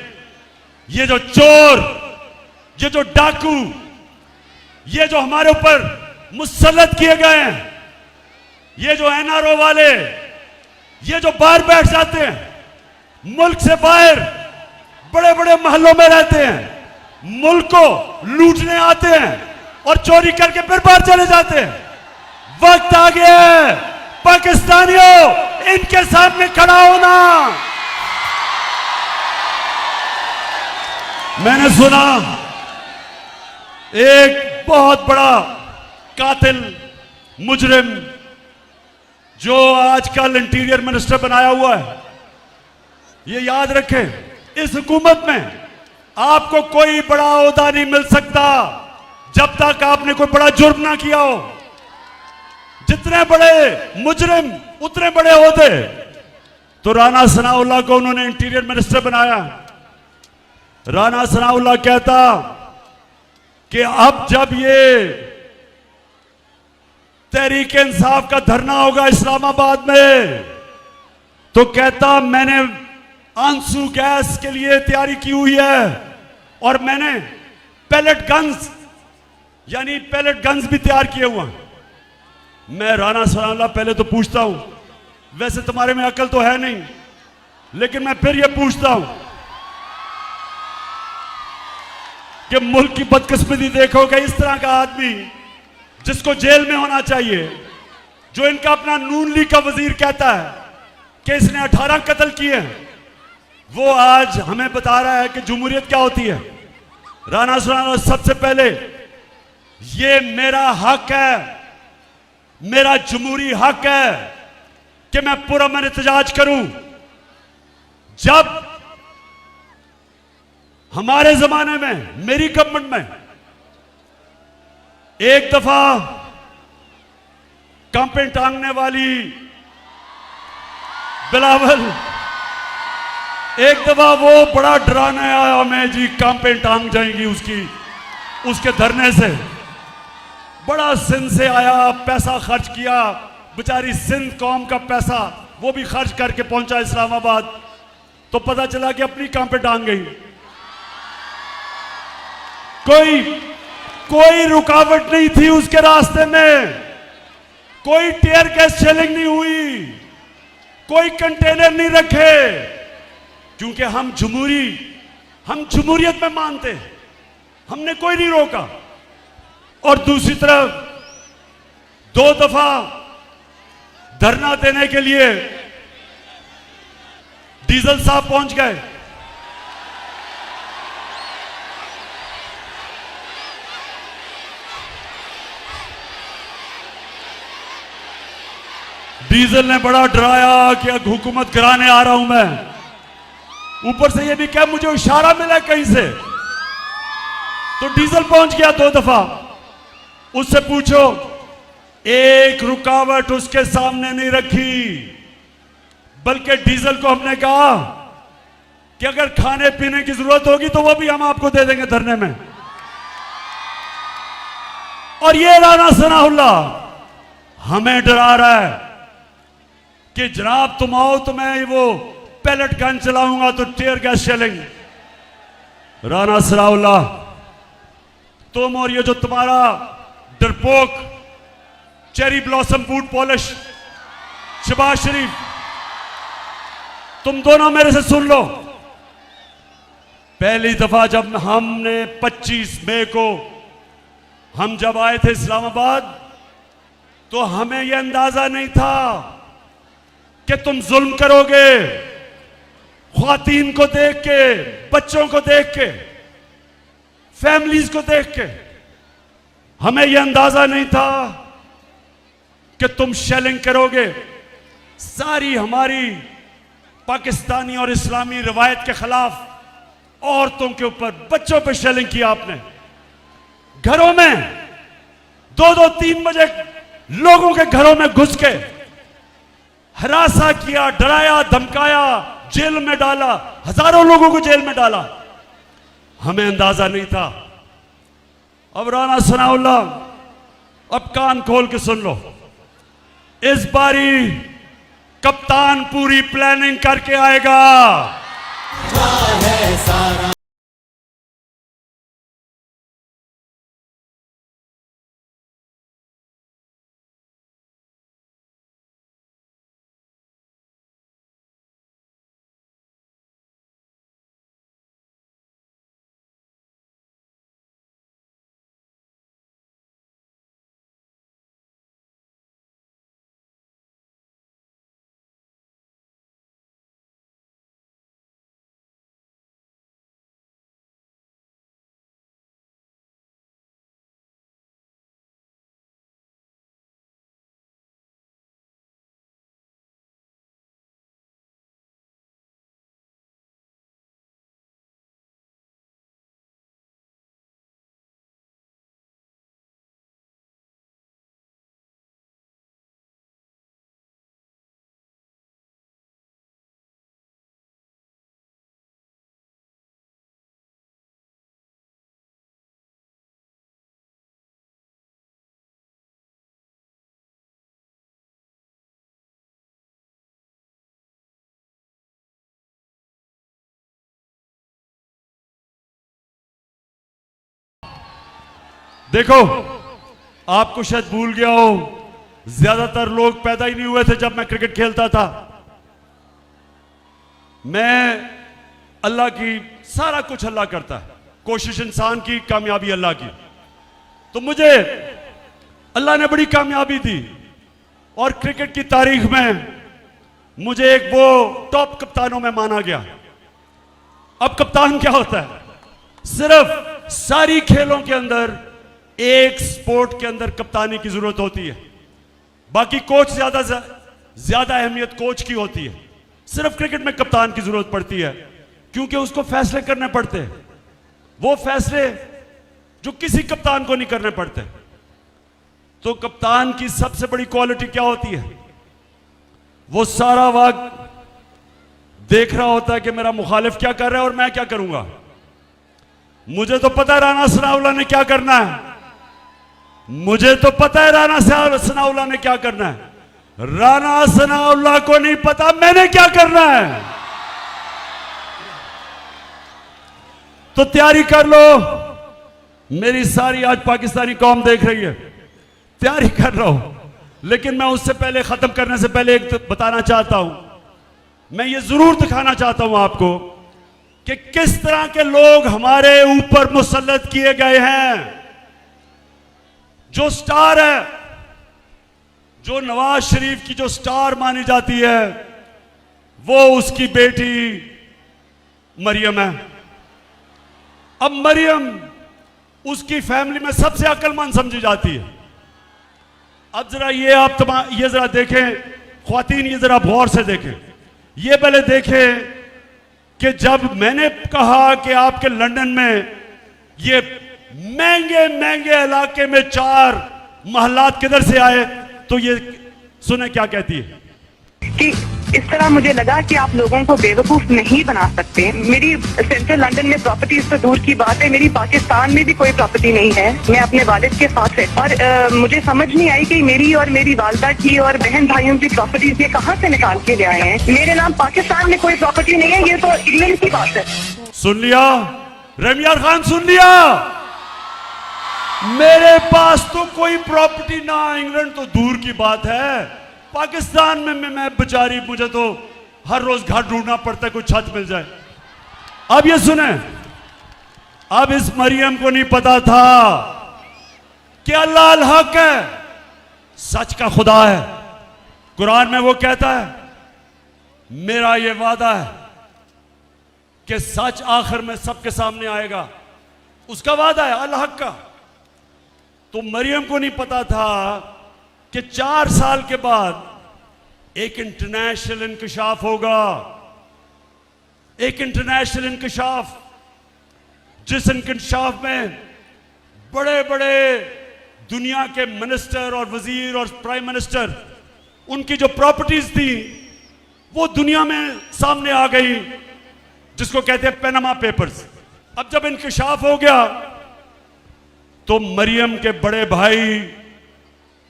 ये जो चोर, ये जो डाकू, ये जो हमारे ऊपर मुसल्लत किए गए हैं, ये जो एनआरओ वाले, ये जो बाहर बैठ जाते हैं, मुल्क से बाहर बड़े बड़े महलों में रहते हैं, मुल्क को लूटने आते हैं और चोरी करके फिर बाहर चले जाते हैं। वक्त आ गया है पाकिस्तानियों, इनके सामने खड़ा होना। मैंने सुना एक बहुत बड़ा कातिल, मुजरिम, जो आजकल इंटीरियर मिनिस्टर बनाया हुआ है, ये याद रखें, इस हुकूमत में आपको कोई बड़ा ओहदा नहीं मिल सकता जब तक आपने कोई बड़ा जुर्म ना किया हो। जितने बड़े मुजरिम उतने बड़े ओहदे। तो राना सनाउल्लाह को उन्होंने इंटीरियर मिनिस्टर बनाया। राना सनाउल्लाह कहता कि अब जब ये तहरीक इंसाफ का धरना होगा इस्लामाबाद में, तो कहता मैंने आंसू गैस के लिए तैयारी की हुई है और मैंने पैलेट गन्स, यानी पैलेट गन्स भी तैयार किए हुए हैं। मैं राना सनाउल्लाह पहले तो पूछता हूं, वैसे तुम्हारे में अकल तो है नहीं, लेकिन मैं फिर यह पूछता हूं कि मुल्क की बदकिस्मती देखोगे, इस तरह का आदमी जिसको जेल में होना चाहिए, जो इनका अपना नून लीग का वजीर कहता है कि इसने 18 कत्ल किए हैं, वो आज हमें बता रहा है कि जमहूरियत क्या होती है। राना सनाउल्लाह, सबसे पहले ये मेरा हक है, मेरा जमहूरी हक है कि मैं पुरअमन एहतजाज करूं। जब हमारे जमाने में, मेरी गवर्नमेंट में, एक दफा कांपे टांगने वाली बिलावल, एक दफा वो बड़ा डराने आया हमें जी, कांपे टांग जाएंगी उसके धरने से। बड़ा सिंध से आया, पैसा खर्च किया, बेचारी सिंध कौम का पैसा वो भी खर्च करके पहुंचा इस्लामाबाद, तो पता चला कि अपनी कांपे टांग गई। कोई रुकावट नहीं थी उसके रास्ते में, कोई टीयर गैस शेलिंग नहीं हुई, कोई कंटेनर नहीं रखे, क्योंकि हम जमहूरियत में मानते हैं, हमने कोई नहीं रोका। और दूसरी तरफ 2 दफा धरना देने के लिए डीजल साहब पहुंच गए। डीजल ने बड़ा डराया कि हुकूमत गिराने आ रहा हूं मैं। ऊपर से ये भी क्या, मुझे इशारा मिला कहीं से, तो डीजल पहुंच गया 2 दफा। उससे पूछो, एक रुकावट उसके सामने नहीं रखी, बल्कि डीजल को हमने कहा कि अगर खाने पीने की जरूरत होगी तो वो भी हम आपको दे देंगे धरने में। और ये राना सनाउल्लाह हमें डरा रहा है कि जनाब तुम आओ तो मैं वो पैलेट गन चलाऊंगा तो tear gas shelling. Rana Sanaullah, तुम और ये जो तुम्हारा डरपोक cherry blossom boot polish Shahbaz Sharif, तुम दोनों मेरे से सुन लो। पहली दफा जब हमने 25 मई को हम जब आए थे इस्लामाबाद, तो हमें यह अंदाजा नहीं था कि तुम जुल्म करोगे, ख्वातीन को देख के, बच्चों को देख के, फैमिलीज को देख के। हमें यह अंदाजा नहीं था कि तुम शेलिंग करोगे। सारी हमारी पाकिस्तानी और इस्लामी रवायत के खिलाफ औरतों के ऊपर, बच्चों पर शेलिंग किया आपने। घरों में 2-2-3 बजे लोगों के घरों में घुस के हरासा किया, डराया, धमकाया, जेल में डाला, हजारों लोगों को जेल में डाला। हमें अंदाजा नहीं था। अब राना सनाउल्लाह, अब कान खोल के सुन लो, इस बारी कप्तान पूरी प्लानिंग करके आएगा। देखो, आपको शायद भूल गया हो, ज्यादातर लोग पैदा ही नहीं हुए थे जब मैं क्रिकेट खेलता था। मैं अल्लाह की, सारा कुछ अल्लाह करता है, कोशिश इंसान की, कामयाबी अल्लाह की। तो मुझे अल्लाह ने बड़ी कामयाबी दी और क्रिकेट की तारीख में मुझे एक वो टॉप कप्तानों में माना गया। अब कप्तान क्या होता है? सिर्फ सारी खेलों के अंदर एक स्पोर्ट के अंदर कप्तानी की जरूरत होती है, बाकी कोच ज्यादा अहमियत कोच की होती है। सिर्फ क्रिकेट में कप्तान की जरूरत पड़ती है, क्योंकि उसको फैसले करने पड़ते हैं, वो फैसले जो किसी कप्तान को नहीं करने पड़ते। तो कप्तान की सबसे बड़ी क्वालिटी क्या होती है? वो सारा वक्त देख रहा होता है कि मेरा मुखालिफ क्या कर रहा है और मैं क्या करूंगा। मुझे तो पता है राना सनाउल्लाह ने क्या करना है, मुझे तो पता है राना सनाउल्लाह ने क्या करना है। राना सनाउल्लाह को नहीं पता मैंने क्या करना है। तो तैयारी कर लो, मेरी सारी आज पाकिस्तानी कौम देख रही है, तैयारी कर रहा हूं। लेकिन मैं उससे पहले, खत्म करने से पहले एक बताना चाहता हूं, मैं ये जरूर दिखाना चाहता हूं आपको कि किस तरह के लोग हमारे ऊपर मुसल्लत किए गए हैं। जो स्टार है, जो नवाज शरीफ की जो स्टार मानी जाती है, वो उसकी बेटी मरियम है। अब मरियम उसकी फैमिली में सबसे अक्लमंद समझी जाती है। अब जरा ये जरा देखें ख्वातीन, ये जरा गौर से देखें, ये पहले देखें कि जब मैंने कहा कि आपके लंदन में ये महंगे महंगे इलाके में 4 महलात किधर से आए, तो ये सुने क्या कहती है कि इस तरह मुझे लगा कि आप लोगों को बेवकूफ नहीं बना सकते। मेरी सेंट्रल लंदन में प्रॉपर्टीज तो दूर की बात है, मेरी पाकिस्तान में भी कोई प्रॉपर्टी नहीं है। मैं अपने वालिद के साथ है और मुझे समझ नहीं आई कि मेरी और मेरी वालदा की और बहन भाइयों की प्रॉपर्टीज ये कहाँ से निकाल के ले आए हैं। मेरे नाम पाकिस्तान में कोई प्रॉपर्टी नहीं है, ये तो इंग्लैंड की बात है। सुन लिया रमियार खान, सुन लिया, मेरे पास तो कोई प्रॉपर्टी ना, इंग्लैंड तो दूर की बात है, पाकिस्तान में मैं बेचारी, मुझे तो हर रोज घर ढूंढना पड़ता है कोई छत मिल जाए। अब ये सुने, अब इस मरियम को नहीं पता था कि अल्लाह अल हक है, सच का खुदा है। कुरान में वो कहता है, मेरा ये वादा है कि सच आखिर में सबके सामने आएगा, उसका वादा है अल हक का। तो मरियम को नहीं पता था कि 4 साल के बाद एक इंटरनेशनल इंकशाफ होगा, एक इंटरनेशनल इंकशाफ, जिस इंकशाफ में बड़े बड़े दुनिया के मिनिस्टर और वजीर और प्राइम मिनिस्टर, उनकी जो प्रॉपर्टीज थी वो दुनिया में सामने आ गई, जिसको कहते हैं पैनामा पेपर्स। अब जब इंकशाफ हो गया तो मरियम के बड़े भाई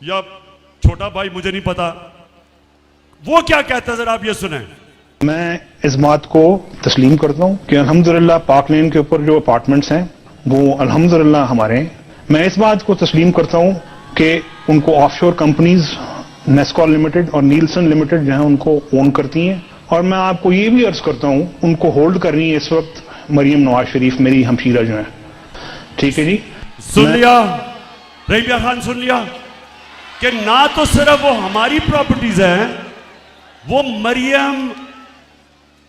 या छोटा भाई, मुझे नहीं पता, वो क्या कहता है, जरा आप ये सुने। मैं इस बात को तस्लीम करता हूँ कि अल्हम्दुलिल्लाह पाक लेन के ऊपर जो अपार्टमेंट्स हैं वो अल्हम्दुलिल्लाह हमारे हैं। मैं इस बात को तस्लीम करता हूँ कि उनको ऑफशोर कंपनीज नेस्कॉल लिमिटेड और नीलसन लिमिटेड जो है उनको ओन करती हैं, और मैं आपको ये भी अर्ज करता हूँ उनको होल्ड कर रही है इस वक्त मरियम नवाज शरीफ, मेरी हमशीरा जो है। ठीक है जी, सुन लिया रहीम खान, सुन लिया कि ना तो सिर्फ वो हमारी प्रॉपर्टीज हैं, वो मरियम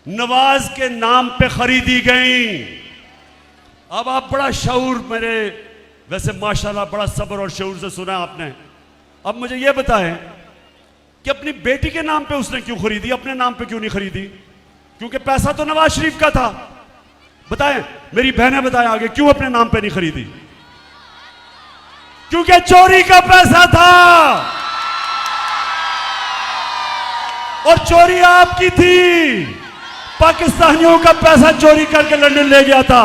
नवाज के नाम पे खरीदी गई। अब आप बड़ा शऊर, मेरे वैसे माशाल्लाह बड़ा सब्र और शऊर से सुना आपने। अब मुझे ये बताएं कि अपनी बेटी के नाम पे उसने क्यों खरीदी, अपने नाम पे क्यों नहीं खरीदी? क्योंकि पैसा तो नवाज शरीफ का था। बताएं, मेरी बहनें बताएं आगे, क्यों अपने नाम पे नहीं खरीदी? क्योंकि चोरी का पैसा था, और चोरी आपकी थी। पाकिस्तानियों का पैसा चोरी करके लंदन ले गया था,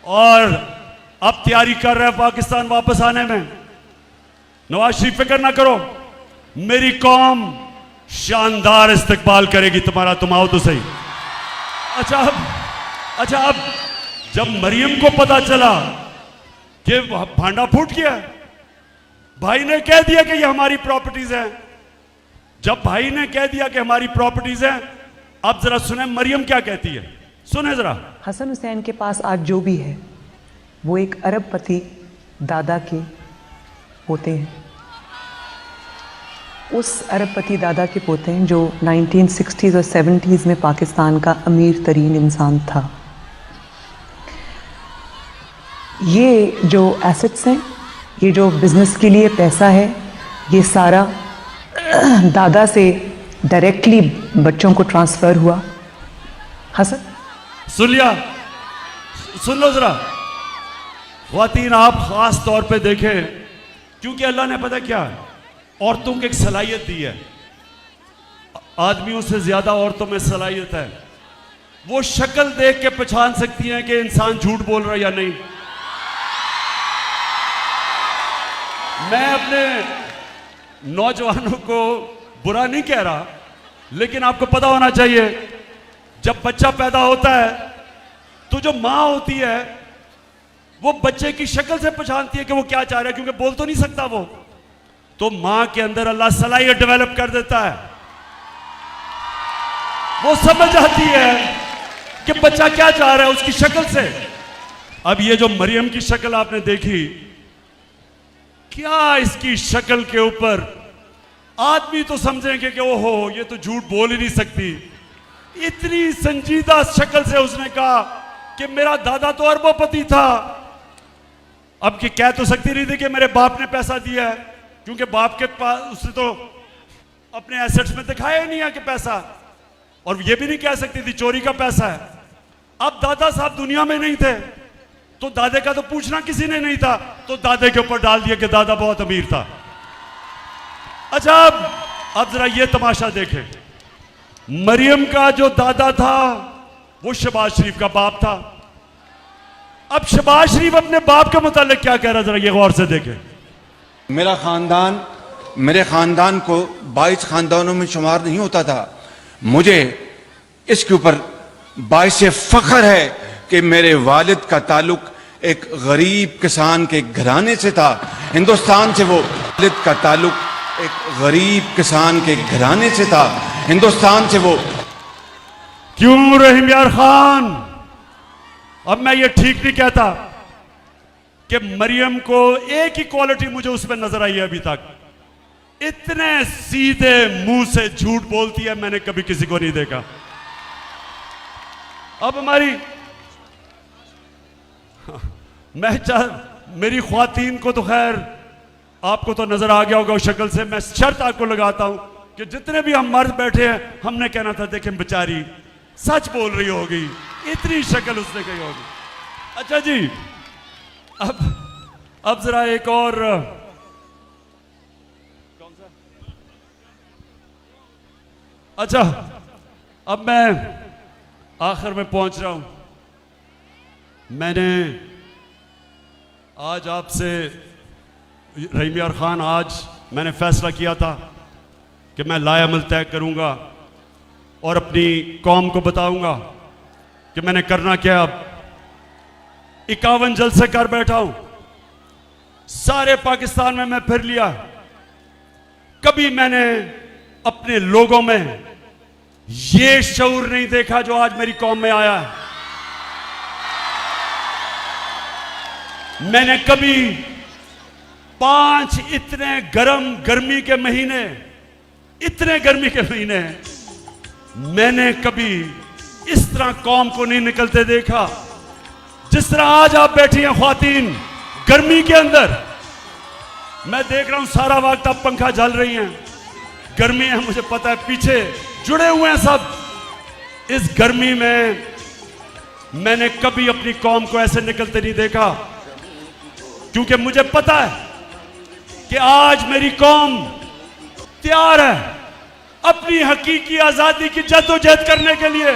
और अब तैयारी कर रहे हैं पाकिस्तान वापस आने में। नवाज शरीफ फिक्र ना करो, मेरी कौम शानदार इस्तकबाल करेगी तुम्हारा, तुम आओ तो सही। अच्छा अब जब मरियम को पता चला कि भांडा फूट गया, भाई ने कह दिया कि ये हमारी प्रॉपर्टीज है। जब भाई ने कह दिया कि हमारी प्रॉपर्टीज है, अब जरा सुने मरियम क्या कहती है, सुने जरा। हसन हुसैन के पास आज जो भी है वो एक अरबपति दादा के पोते हैं। उस अरबपति दादा के पोते हैं जो 1960s और 70s में पाकिस्तान का अमीर तरीन इंसान था। ये जो एसेट्स हैं, ये जो बिजनेस के लिए पैसा है, ये सारा दादा से डायरेक्टली बच्चों को ट्रांसफर हुआ। हसन, सुन लिया, सुन लो जरा। ख्वातीन, आप खास तौर पे देखें, क्योंकि अल्लाह ने पता क्या है, औरतों को एक सलाहियत दी है। आदमियों से ज्यादा औरतों में सलाहियत है। वो शक्ल देख के पहचान सकती हैं कि इंसान झूठ बोल रहा है या नहीं। मैं अपने नौजवानों को बुरा नहीं कह रहा, लेकिन आपको पता होना चाहिए, जब बच्चा पैदा होता है तो जो माँ होती है वो बच्चे की शक्ल से पहचानती है कि वो क्या चाह रहा है, क्योंकि बोल तो नहीं सकता वो। तो माँ के अंदर अल्लाह सलाहियत डेवलप कर देता है, वो समझ आती है कि बच्चा क्या चाह रहा है उसकी शक्ल से। अब ये जो मरियम की शक्ल आपने देखी, क्या इसकी शक्ल के ऊपर आदमी तो समझेंगे कि ओहो ये तो झूठ बोल ही नहीं सकती। इतनी संजीदा शक्ल से उसने कहा कि मेरा दादा तो अरबोपति था। अब कि कह तो सकती नहीं थी कि मेरे बाप ने पैसा दिया है, क्योंकि बाप के पास उसने तो अपने एसेट्स में दिखाया ही नहीं है कि पैसा, और ये भी नहीं कह सकती थी चोरी का पैसा है। अब दादा साहब दुनिया में नहीं थे तो दादे का तो पूछना किसी ने नहीं था, तो दादे के ऊपर डाल दिया कि दादा बहुत अमीर था। अच्छा, अब जरा ये तमाशा देखें, मरियम का जो दादा था वो शहबाज शरीफ का बाप था। अब शहबाज शरीफ अपने बाप के मुतालिक क्या कह रहा है, जरा ये गौर से देखें। मेरे खानदान को 22 खानदानों में शुमार नहीं होता था। मुझे इसके ऊपर बाइसे फख्र है कि मेरे वालिद का ताल्लुक एक गरीब किसान के घराने से था। हिंदुस्तान से वो वालिद का ताल्लुक एक गरीब किसान के घराने से था। हिंदुस्तान से वो क्यों रहीम यार खान, अब मैं ये ठीक नहीं कहता कि मरियम को एक ही क्वालिटी मुझे उसमें नजर आई है अभी तक, इतने सीधे मुंह से झूठ बोलती है मैंने कभी किसी को नहीं देखा। अब हमारी मेरी ख्वातीन को तो खैर आपको तो नजर आ गया होगा उस शक्ल से। मैं शर्त आपको लगाता हूं कि जितने भी हम मर्द बैठे हैं, हमने कहना था देखें बेचारी सच बोल रही होगी, इतनी शक्ल उसने कही होगी। अच्छा जी, अब जरा एक और अच्छा, अब मैं आखिर में पहुंच रहा हूं। मैंने आज आपसे, रहीम यार खान, आज मैंने फैसला किया था कि मैं लायामल तय करूंगा और अपनी कौम को बताऊंगा कि मैंने करना क्या। अब 51 जलसे कर बैठा हूं, सारे पाकिस्तान में मैं फिर लिया। कभी मैंने अपने लोगों में ये शऊर नहीं देखा जो आज मेरी कौम में आया है। मैंने कभी 5 इतने गर्मी के महीने, इतने गर्मी के महीने मैंने कभी इस तरह कौम को नहीं निकलते देखा जिस तरह आज आप बैठी हैं ख्वातीन गर्मी के अंदर। मैं देख रहा हूं सारा वक्त आप पंखा झल रही हैं, गर्मी है, मुझे पता है, पीछे जुड़े हुए हैं सब। इस गर्मी में मैंने कभी अपनी कौम को ऐसे निकलते नहीं देखा, क्योंकि मुझे पता है कि आज मेरी कौम तैयार है अपनी हकीकी आजादी की जद्दोजहद करने के लिए।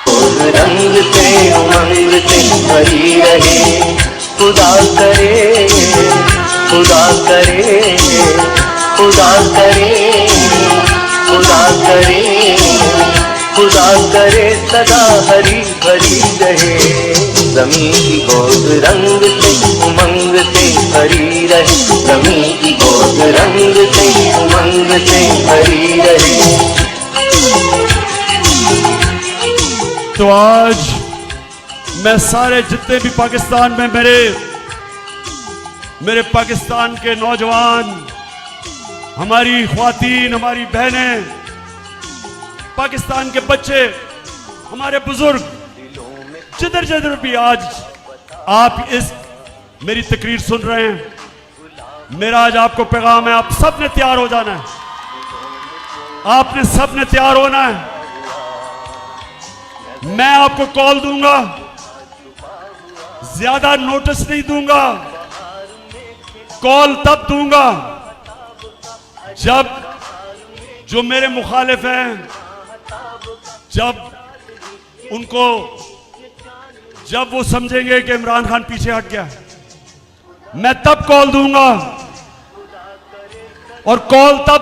रंग से उमंग से भरी रहे, खुदा करे, खुदा करे, खुदा करे, खुदा करे, खुदा करे, सदा हरी भरी रहे। ज़मीं की गोद रंग से उमंग से भरी रहे, ज़मीं की गोद रंग से उमंग से भरी रहे। तो आज मैं सारे जितने भी पाकिस्तान में मेरे पाकिस्तान के नौजवान, हमारी ख्वातीन, हमारी बहनें, पाकिस्तान के बच्चे, हमारे बुजुर्ग, जिधर जिधर भी आज आप इस मेरी तकरीर सुन रहे हैं, मेरा आज आपको पैगाम है, आप सब ने तैयार हो जाना है। आपने सब ने तैयार होना है। मैं आपको कॉल दूंगा, ज्यादा नोटिस नहीं दूंगा। कॉल तब दूंगा जब जो मेरे मुखालिफ हैं, जब वो समझेंगे कि इमरान खान पीछे हट गया, मैं तब कॉल दूंगा। और कॉल तब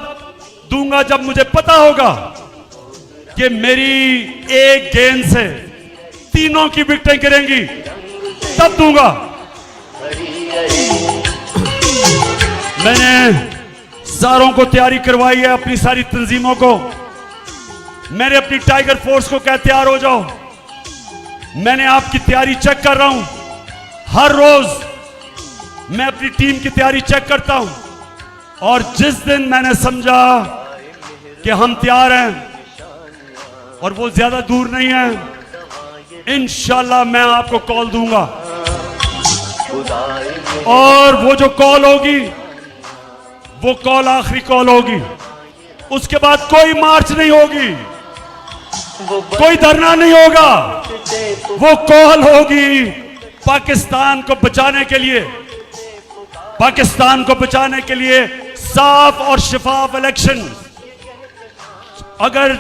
दूंगा जब मुझे पता होगा कि मेरी एक गेंद से तीनों की विकेटें गिरेंगी, तब दूंगा। मैंने सारों को तैयारी करवाई है, अपनी सारी तंजीमों को। मैंने अपनी टाइगर फोर्स को कहा तैयार हो जाओ। मैंने आपकी तैयारी चेक कर रहा हूं। हर रोज मैं अपनी टीम की तैयारी चेक करता हूं, और जिस दिन मैंने समझा कि हम तैयार हैं, और वो ज्यादा दूर नहीं है, इंशाल्लाह मैं आपको कॉल दूंगा। और वो जो कॉल होगी, वो कॉल आखिरी कॉल होगी। उसके बाद कोई मार्च नहीं होगी, कोई धरना नहीं होगा। वो कॉल होगी पाकिस्तान को बचाने के लिए, पाकिस्तान को बचाने के लिए साफ और शफाफ इलेक्शन। अगर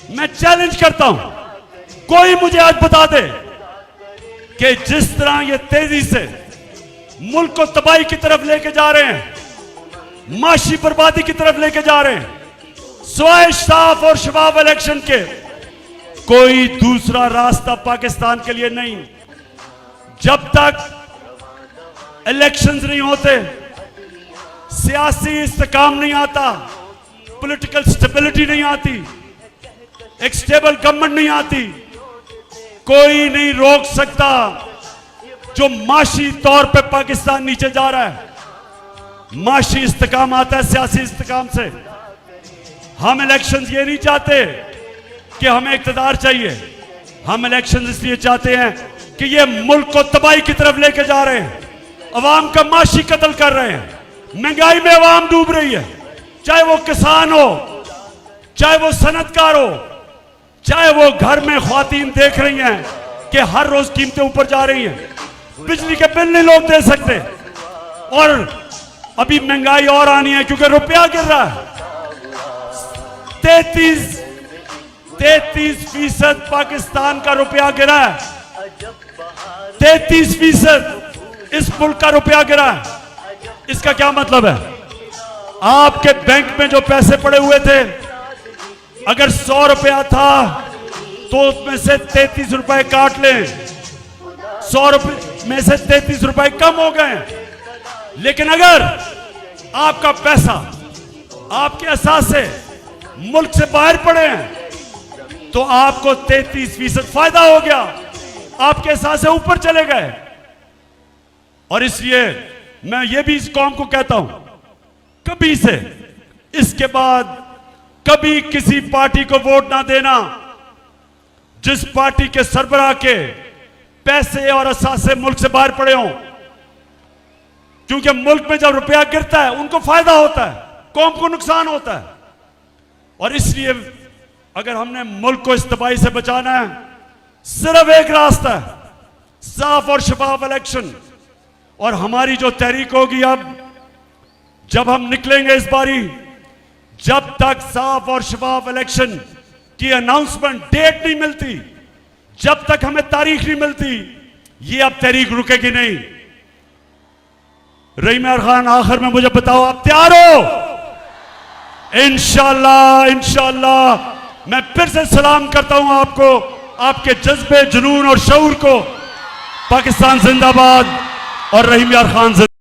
मैं चैलेंज करता हूं, कोई मुझे आज बता दे कि जिस तरह ये तेजी से मुल्क को तबाही की तरफ लेके जा रहे हैं, माशी बर्बादी की तरफ लेके जा रहे हैं, स्वाय साफ और शफाफ इलेक्शन के कोई दूसरा रास्ता पाकिस्तान के लिए नहीं। जब तक इलेक्शंस नहीं होते, सियासी इस्तेकाम नहीं आता, पॉलिटिकल स्टेबिलिटी नहीं आती, एक स्टेबल गवर्नमेंट नहीं आती, कोई नहीं रोक सकता जो माशी तौर पे पाकिस्तान नीचे जा रहा है। माशी इस्तेकाम आता है सियासी इस्तेकाम से। हम इलेक्शंस ये नहीं चाहते कि हमें इक़्तिदार चाहिए, हम इलेक्शंस इसलिए चाहते हैं कि ये मुल्क को तबाही की तरफ लेके जा रहे हैं, अवाम का माशी कत्ल कर रहे हैं, महंगाई में अवाम डूब रही है, चाहे वो किसान हो, चाहे वो सनतकार हो, चाहे वो घर में ख्वातीन देख रही हैं कि हर रोज कीमतें ऊपर जा रही हैं, बिजली के बिल नहीं लोग दे सकते, और अभी महंगाई और आनी है क्योंकि रुपया गिर रहा है। 33% पाकिस्तान का रुपया गिरा है, 33% इस मुल्क का रुपया गिरा है। इसका क्या मतलब है? आपके बैंक में जो पैसे पड़े हुए थे, अगर 100 रुपया था तो उसमें से 33 रुपए काट लें, 100 रुपए में से 33 रुपए कम हो गए। लेकिन अगर आपका पैसा, आपके असासे मुल्क से बाहर पड़े हैं तो आपको 33% फायदा हो गया, आपके असासे ऊपर चले गए। और इसलिए मैं ये भी इस कौम को कहता हूं, कभी से इसके बाद कभी किसी पार्टी को वोट ना देना जिस पार्टी के सरबराह के पैसे और असासे मुल्क से बाहर पड़े हों, क्योंकि मुल्क में जब रुपया गिरता है उनको फायदा होता है, कौम को नुकसान होता है। और इसलिए अगर हमने मुल्क को इस तबाही से बचाना है, सिर्फ एक रास्ता है, साफ और शफाफ इलेक्शन। और हमारी जो तहरीक होगी, अब जब हम निकलेंगे इस बारी, जब तक साफ और शफाफ इलेक्शन की अनाउंसमेंट डेट नहीं मिलती, जब तक हमें तारीख नहीं मिलती, ये अब तहरीक रुकेगी नहीं। रहीम यार खान, आखिर में मुझे बताओ, आप तैयार हो? इंशाअल्लाह, इंशाअल्लाह। मैं फिर से सलाम करता हूं आपको, आपके जज्बे, जुनून और शऊर को। पाकिस्तान जिंदाबाद और रहीम यार खान जिंदाबाद।